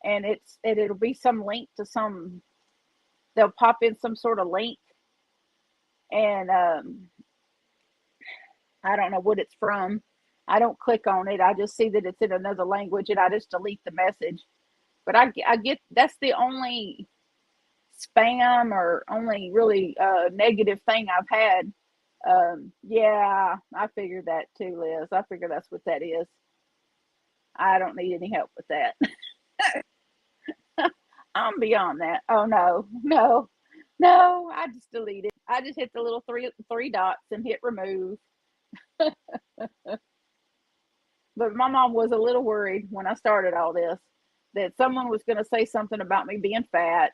And it'll be some link to they'll pop in some sort of link and I don't know what it's from. I don't click on it. I just see that it's in another language and I just delete the message. But I get that's the only spam or only really negative thing I've had. Yeah, I figured that too, Liz. I figure that's what that is. I don't need any help with that. I'm beyond that. Oh no, no, no. I just delete it. I just hit the little three dots and hit remove. But my mom was a little worried when I started all this that someone was going to say something about me being fat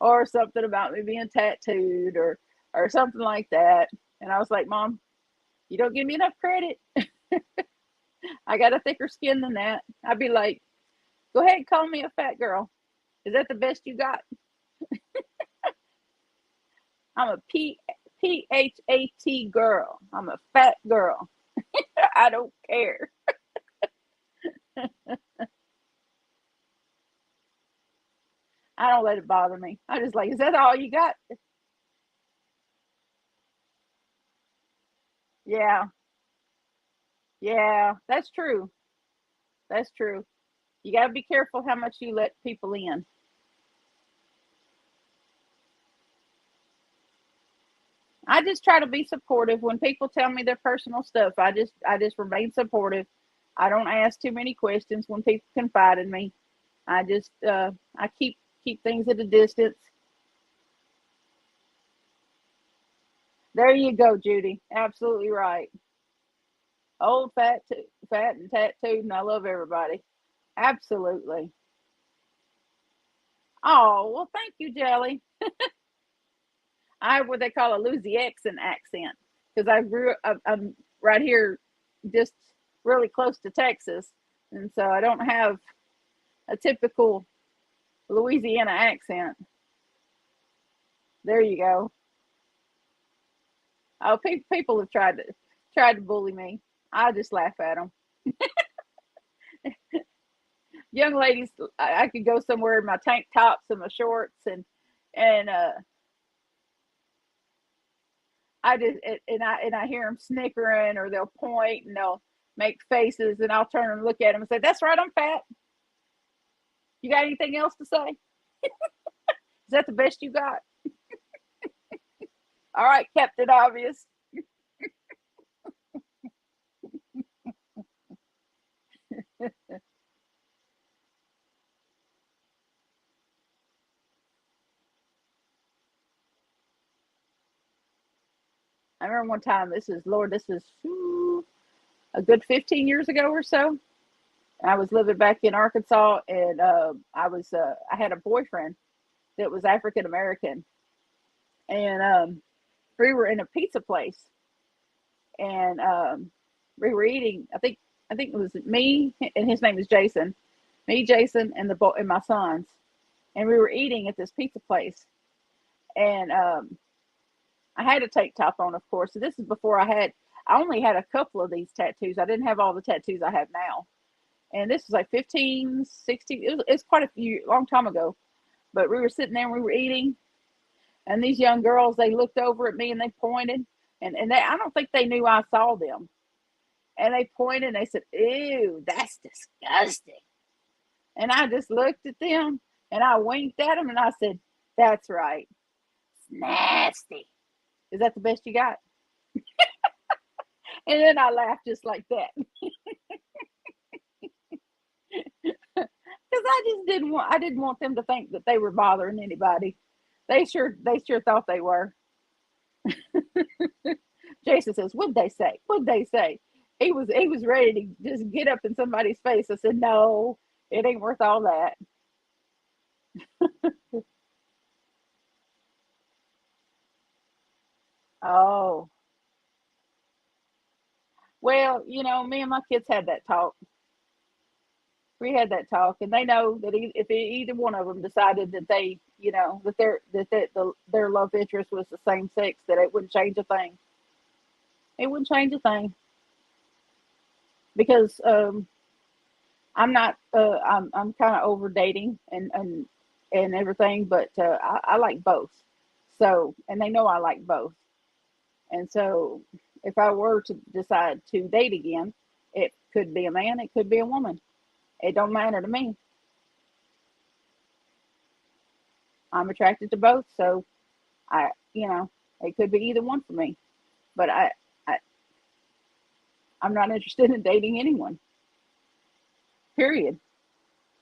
or something about me being tattooed or something like that. And I was like, Mom, you don't give me enough credit. I got a thicker skin than that. I'd be like, go ahead and call me a fat girl. Is that the best you got? I'm a PHAT girl. I'm a fat girl. I don't care. I don't let it bother me. I just like, is that all you got? Yeah, yeah, that's true. That's true. You got to be careful how much you let people in. I just try to be supportive when people tell me their personal stuff. I just remain supportive. I don't ask too many questions when people confide in me. I keep things at a distance. There you go, Judy. Absolutely right. Old fat and tattooed, and I love everybody. Absolutely. Oh well, thank you, Jelly. I have what they call a Louisiana accent because I grew up. I'm right here, just really close to Texas, and so I don't have a typical Louisiana accent. There you go. Oh, people have tried to bully me. I just laugh at them. Young ladies, I could go somewhere in my tank tops and my shorts, and I hear them snickering or they'll point and they'll make faces, and I'll turn and look at them and say, "That's right, I'm fat. You got anything else to say? Is that the best you got? All right, Captain Obvious." I remember one time. This is a good 15 years ago or so. I was living back in Arkansas, and I had a boyfriend that was African American, and we were in a pizza place, and we were eating. I think it was me and his name was Jason, me, Jason, and the boy and my sons, and we were eating at this pizza place, and I had a tank top on, of course. So this is before I only had a couple of these tattoos. I didn't have all the tattoos I have now. And this was like 15, 16, it's quite a long time ago. But we were sitting there and we were eating. And these young girls, they looked over at me and they pointed. And I don't think they knew I saw them. And they pointed and they said, "Ew, that's disgusting." And I just looked at them and I winked at them and I said, "That's right. It's nasty. Is that the best you got?" And then I laughed just like that. Because I didn't want them to think that they were bothering anybody. They sure thought they were. Jason says, "What'd they say? What'd they say?" He was ready to just get up in somebody's face. I said, "No, it ain't worth all that." Oh, well, me and my kids had that talk. We had that talk, and they know that if either one of them decided that their love interest was the same sex, that it wouldn't change a thing. It wouldn't change a thing because I'm not. I'm kind of over dating and everything, but I like both. So, and they know I like both, and so if I were to decide to date again, it could be a man, it could be a woman. It don't matter to me. I'm attracted to both, so it could be either one for me. But I I'm not interested in dating anyone. Period.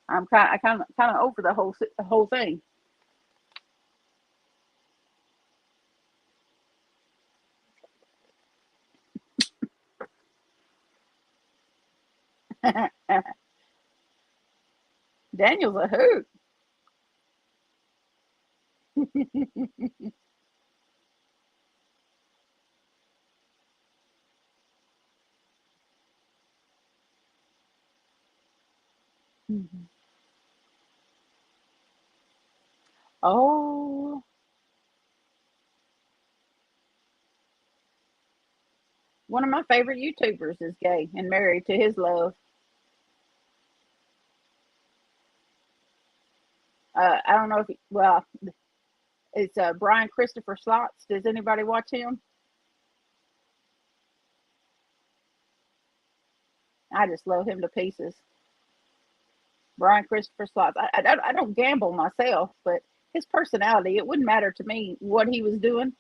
I kind of over the whole thing. Daniel's a hoot. Oh, one of my favorite YouTubers is gay and married to his love. I don't know if well, it's Brian Christopher Slots. Does anybody watch him? I just love him to pieces. Brian Christopher Slots. I don't gamble myself, but his personality, it wouldn't matter to me what he was doing.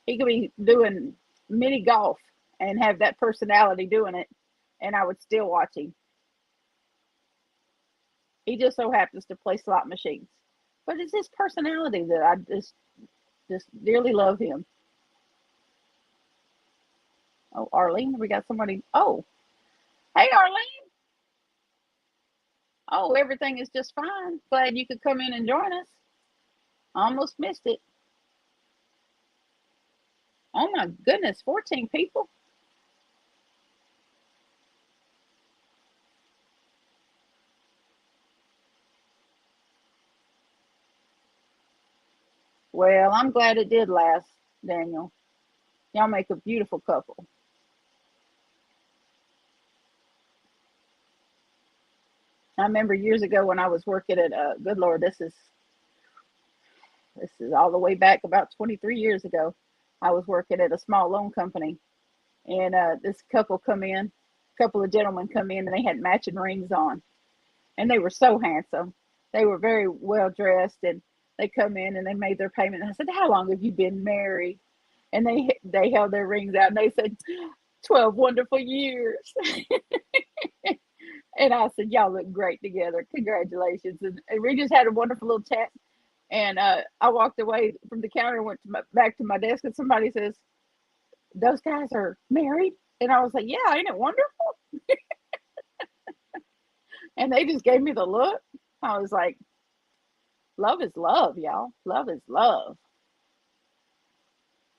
He could be doing mini golf and have that personality doing it, and I would still watch him. He just so happens to play slot machines. But it's his personality that I just dearly love him. Oh, Arlene, we got somebody. Oh, hey, Arlene. Oh, everything is just fine. Glad you could come in and join us. Almost missed it. Oh my goodness, 14 people. Well, I'm glad it did last, Daniel. Y'all make a beautiful couple. I remember years ago when I was working at good Lord, this is all the way back about 23 years ago. I was working at a small loan company, and this couple of gentlemen come in, and they had matching rings on, and they were so handsome. They were very well dressed, and they come in and they made their payment. And I said, "How long have you been married?" And they held their rings out, and they said, 12 wonderful years. And I said, "Y'all look great together. Congratulations." And we just had a wonderful little chat. And I walked away from the counter and went back to my desk, and somebody says, "Those guys are married?" And I was like, "Yeah, ain't it wonderful?" And they just gave me the look. I was like, "Love is love, y'all. Love is love."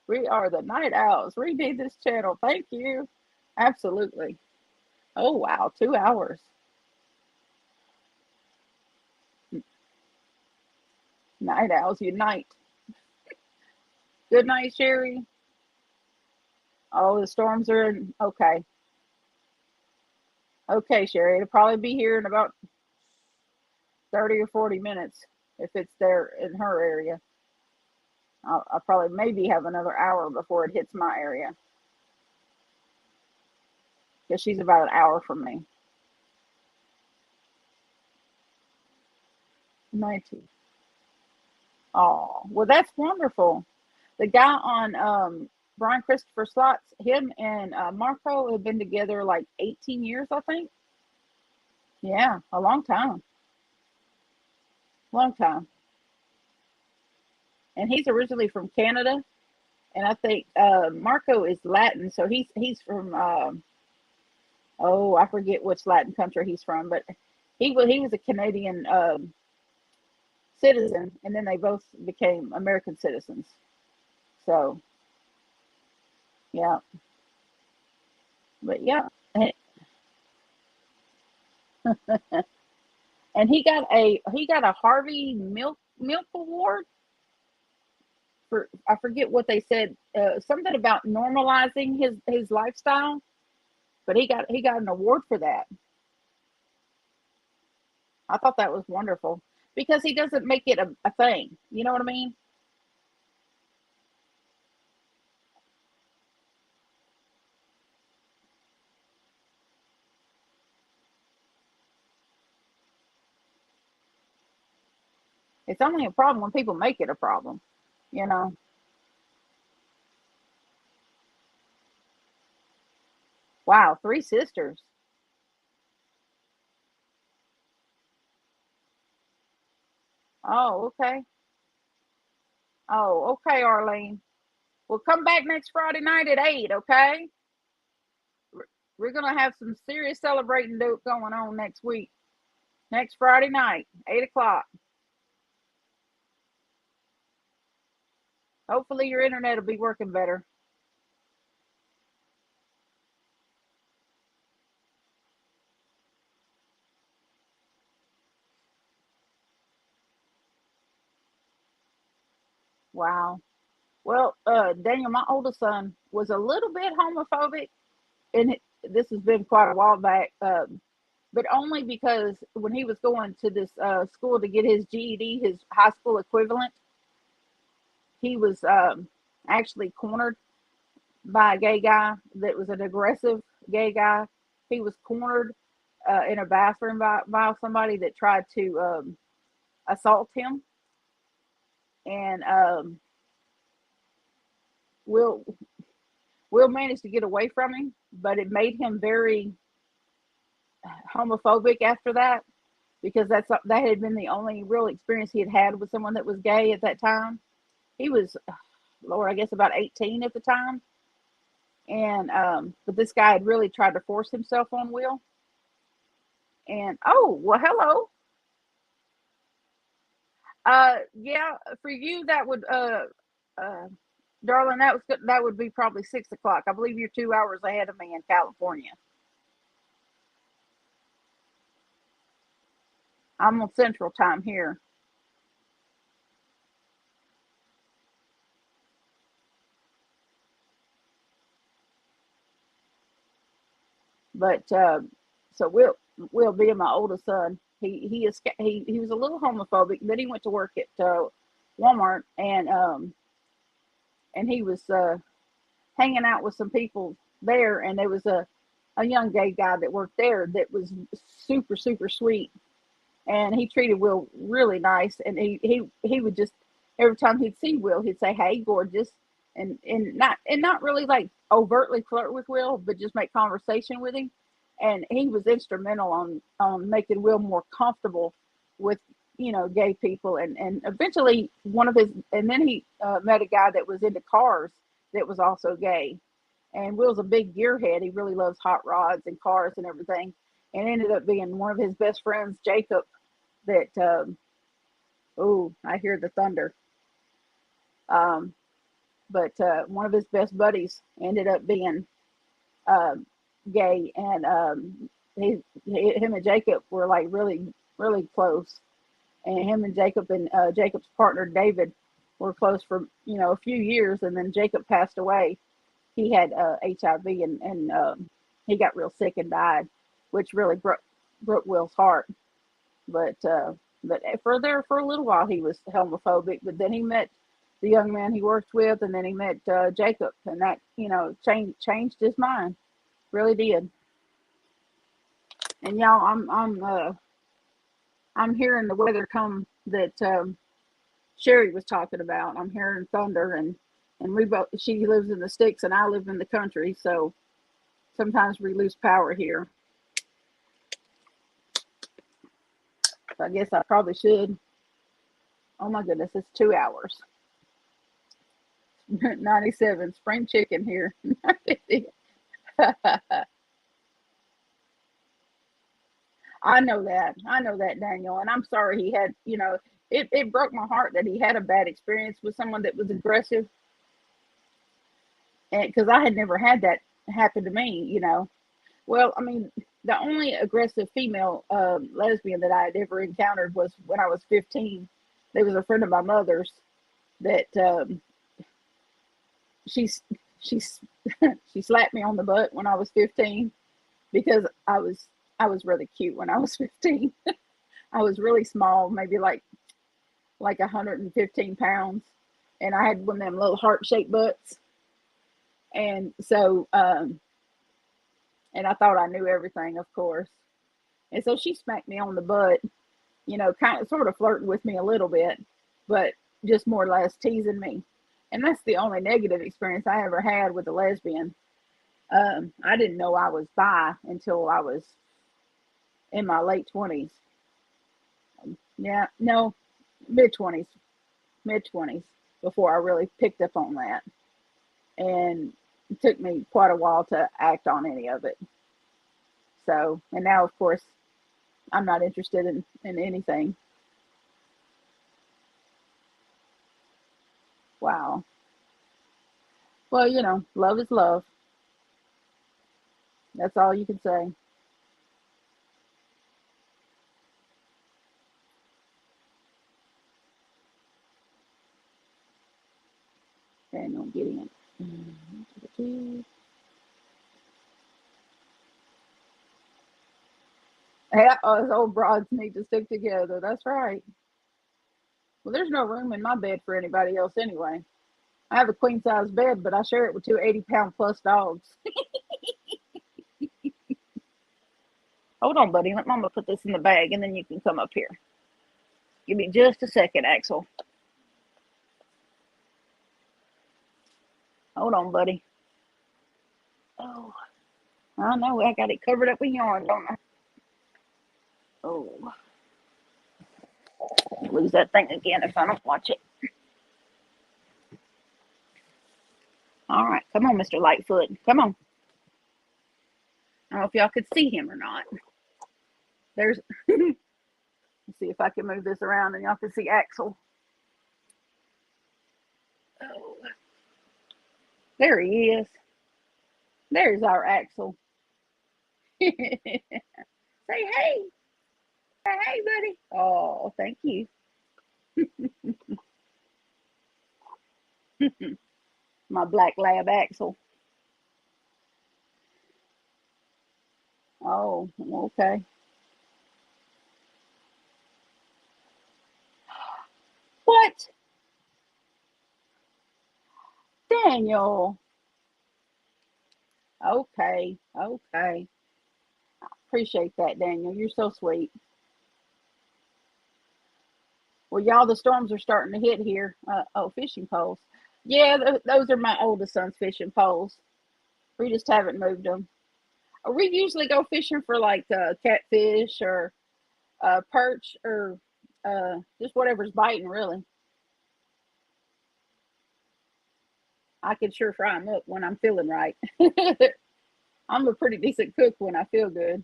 We are the Night Owls. Rename this channel. Thank you. Absolutely. Oh, wow. 2 hours. Night Owls unite. Good night, Sherry. Oh, the storms are in. Okay. Okay, Sherry. It'll probably be here in about 30 or 40 minutes if it's there in her area. I'll probably maybe have another hour before it hits my area because she's about an hour from me. 19. Oh, well, that's wonderful. The guy on Brian Christopher Slots, him and Marco have been together like 18 years, I think. Yeah, a long time. Long time. And he's originally from Canada. And I think Marco is Latin. So he's from, oh, I forget which Latin country he's from, but he was a Canadian citizen. And then they both became American citizens. So, yeah. But yeah. And he got a Harvey Milk Award for, I forget what they said, something about normalizing his lifestyle, but he got an award for that. I thought that was wonderful because he doesn't make it a thing. You know what I mean? It's only a problem when people make it a problem, you know. Wow, three sisters. Oh, okay. Oh, okay, Arlene. Well, come back next Friday night at 8, okay? We're gonna have some serious celebrating going on next week. Next Friday night, 8 o'clock. Hopefully your internet will be working better. Wow. Well, Daniel, my oldest son was a little bit homophobic, and this has been quite a while back. But only because when he was going to this school to get his GED, his high school equivalent, he was actually cornered by a gay guy that was an aggressive gay guy. He was cornered in a bathroom by somebody that tried to assault him, and Will Will managed to get away from him, but it made him very homophobic after that because that had been the only real experience he had had with someone that was gay at that time. He was, Lord, I guess about 18 at the time, and but this guy had really tried to force himself on Will. And oh well, hello. Yeah, for you that would uh darling, that was good. That would be probably 6 o'clock. I believe you're 2 hours ahead of me in California. I'm on Central Time here, but so Will being my oldest son, he was a little homophobic. Then he went to work at Walmart, and he was hanging out with some people there, and there was a young gay guy that worked there that was super sweet, and he treated Will really nice. And he would just every time he'd see Will, he'd say, "Hey, gorgeous," and not really like overtly flirt with Will, but just make conversation with him. And he was instrumental on making Will more comfortable with gay people. And eventually one of his and then he met a guy that was into cars that was also gay. And Will's a big gearhead. He really loves hot rods and cars and everything. And ended up being one of his best friends, Jacob, that oh, I hear the thunder. Um, but one of his best buddies ended up being um, gay, and him and Jacob were like really close. And him and Jacob and Jacob's partner David were close for a few years, and then Jacob passed away. He had HIV, and he got real sick and died, which really broke Will's heart. But for a little while he was homophobic, but then he met the young man he worked with, and then he met Jacob, and that changed his mind, really did. And y'all, I'm hearing the weather come that Sherry was talking about. I'm hearing thunder, and we both she lives in the sticks and I live in the country, so sometimes we lose power here. So I guess I probably should. Oh my goodness, it's 2 hours. 97 spring chicken here. I know that. I know that, Daniel. And I'm sorry he had, it broke my heart that he had a bad experience with someone that was aggressive. And because I had never had that happen to me. Well, I mean, the only aggressive female lesbian that I had ever encountered was when I was 15. There was a friend of my mother's that she's she's she slapped me on the butt when I was 15 because I was really cute when I was 15. I was really small, maybe like 115 pounds, and I had one of them little heart shaped butts, and so and I thought I knew everything, of course, and so she smacked me on the butt, you know, kind of sort of flirting with me a little bit, but just more or less teasing me. And that's the only negative experience I ever had with a lesbian. I didn't know I was bi until I was in my late 20s. Yeah, no, mid 20s, mid 20s before I really picked up on that. And it took me quite a while to act on any of it. So, and now, of course, I'm not interested in anything. Wow. Well, you know, love is love. That's all you can say. Daniel Gideon. Yeah, us old broads need to stick together. That's right. Well, there's no room in my bed for anybody else anyway. I have a queen size bed, but I share it with two 80-pound plus dogs. Hold on, buddy. Let Mama put this in the bag and then you can come up here. Give me just a second, Axel. Hold on, buddy. Oh, I know. I got it covered up with yarn, don't I? Oh, lose that thing again if I don't watch it. All right. Come on, Mr. Lightfoot. Come on. I don't know if y'all could see him or not. There's, let's see if I can move this around and y'all can see Axel. Oh, there he is. There's our Axel. Say hey. Hey, buddy. Oh, thank you. My black lab Axel. Oh, okay. What? Daniel. Okay. Okay. Appreciate that, Daniel. You're so sweet. Well, y'all, the storms are starting to hit here. Oh, fishing poles. Yeah, those are my oldest son's fishing poles. We just haven't moved them. We usually go fishing for like catfish or perch or just whatever's biting, really. I can sure fry them up when I'm feeling right. I'm a pretty decent cook when I feel good.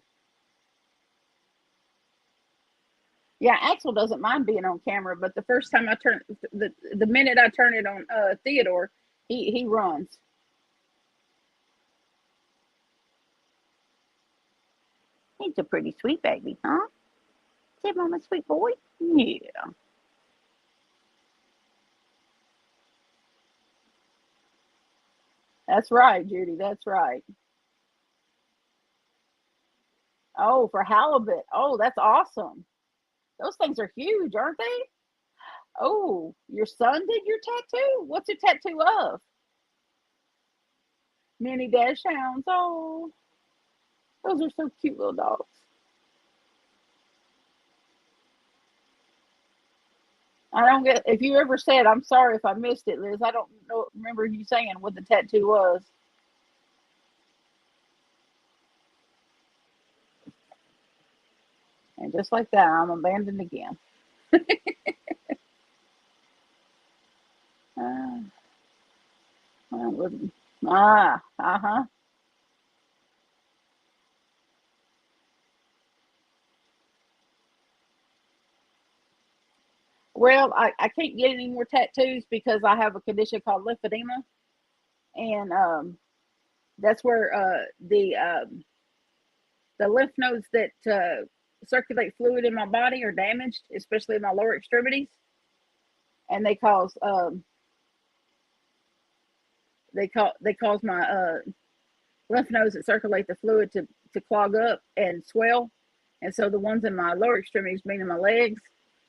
Yeah, Axel doesn't mind being on camera, but the first time I turn the minute I turn it on Theodore, he runs. He's a pretty sweet baby, huh? Say, Mama, sweet boy. Yeah, that's right, Judy. That's right. Oh, for halibut. Oh, that's awesome. Those things are huge, aren't they? Oh, your son did your tattoo? What's your tattoo of? Mini dash hounds. Oh, those are so cute little dogs. I don't get if you ever said I'm sorry if I missed it, Liz. I don't know remember you saying what the tattoo was. And just like that, I'm abandoned again. Uh, uh-huh. Well, I can't get any more tattoos because I have a condition called lymphedema, and that's where the lymph nodes that circulate fluid in my body are damaged, especially in my lower extremities, and they cause my lymph nodes that circulate the fluid to clog up and swell, and so the ones in my lower extremities, meaning my legs,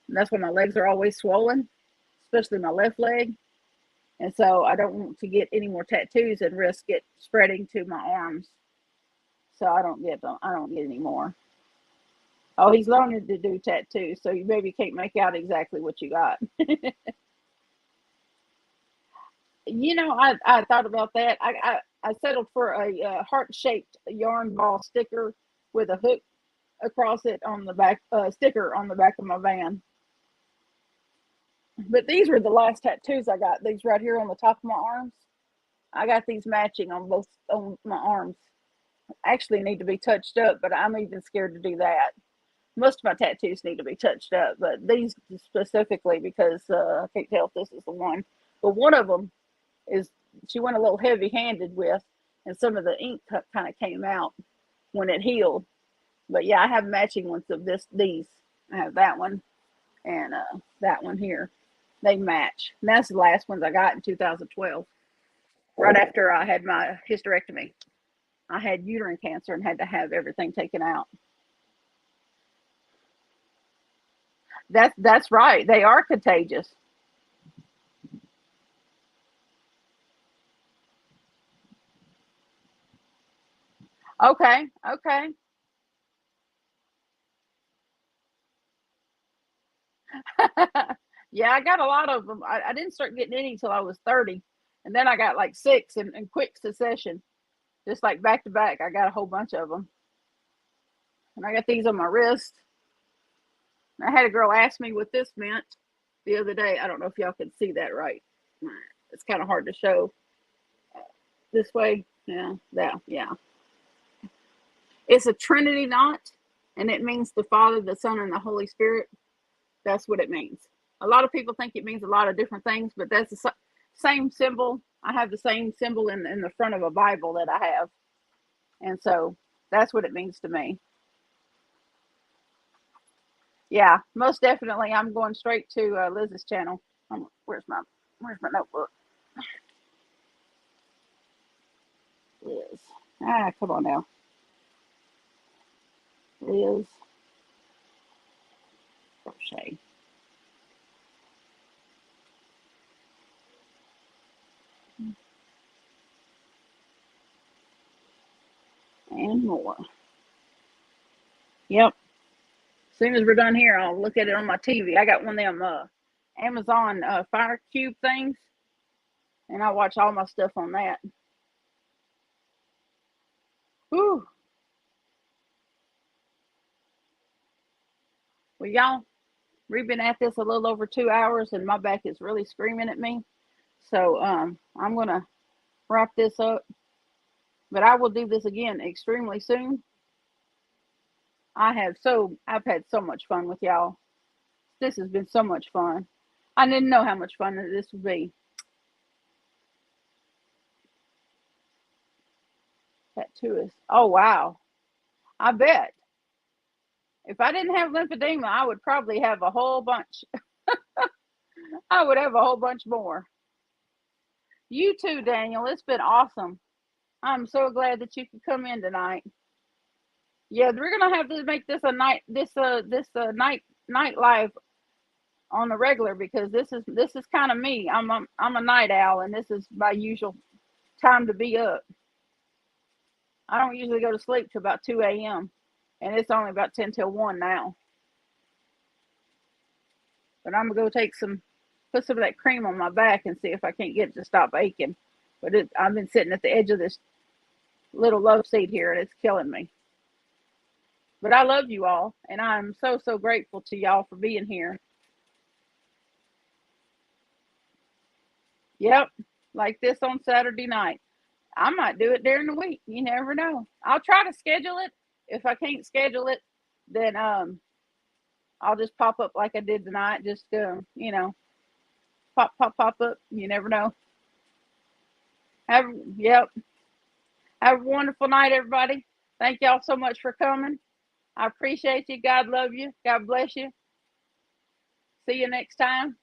and that's why my legs are always swollen, especially my left leg. And so I don't want to get any more tattoos and risk it spreading to my arms. So I don't get them. I don't get any more. Oh, he's learning to do tattoos, so you maybe can't make out exactly what you got. I thought about that. I settled for a heart-shaped yarn ball sticker with a hook across it on the back, sticker on the back of my van. But these were the last tattoos I got. These right here on the top of my arms. I got these matching on both on my arms. Actually need to be touched up, but I'm even scared to do that. Most of my tattoos need to be touched up, but these specifically because I can't tell if this is the one. But one of them is she went a little heavy-handed with, and some of the ink kind of came out when it healed. But yeah, I have matching ones of these. I have that one and that one here. They match. And that's the last ones I got in 2012, right after I had my hysterectomy. I had uterine cancer and had to have everything taken out. That's right. They are contagious. Okay, okay. Yeah, I got a lot of them. I didn't start getting any until I was 30, and then I got like six in quick succession, just like back to back. I got a whole bunch of them, and I got these on my wrist. I had a girl ask me what this meant the other day. I don't know if y'all can see that right. It's kind of hard to show this way. Yeah, yeah. It's a Trinity knot, and it means the Father, the Son, and the Holy Spirit. That's what it means. A lot of people think it means a lot of different things, but that's the same symbol. I have the same symbol in the front of a Bible that I have. And so that's what it means to me. Yeah, most definitely. I'm going straight to Liz's channel. Where's my notebook? Liz. Come on now. Liz Crochet. And more. Yep. As soon as we're done here, I'll look at it on my TV. I got one of them Amazon Fire Cube things, and I watch all my stuff on that. Whew. Well, y'all, we've been at this a little over 2 hours, and my back is really screaming at me. So I'm gonna wrap this up, but I will do this again extremely soon. I've had so much fun with y'all. This has been so much fun. I didn't know how much fun this would be. Tattooist. Oh wow. I bet. If I didn't have lymphedema, I would probably have a whole bunch. I would have a whole bunch more. You too, Daniel. It's been awesome. I'm so glad that you could come in tonight. Yeah, we're gonna have to make this a night live on the regular because this is kind of me. I'm a night owl, and this is my usual time to be up. I don't usually go to sleep till about 2 a.m. and it's only about 10 till 1 now. But I'm gonna go put some of that cream on my back and see if I can't get it to stop aching. But I've been sitting at the edge of this little love seat here, and it's killing me. But I love you all, and I'm so grateful to y'all for being here. Yep, like this on Saturday night. I might do it during the week. You never know. I'll try to schedule it. If I can't schedule it, then I'll just pop up like I did tonight. Just pop up. You never know. Yep. Have a wonderful night, everybody. Thank y'all so much for coming. I appreciate you. God love you. God bless you. See you next time.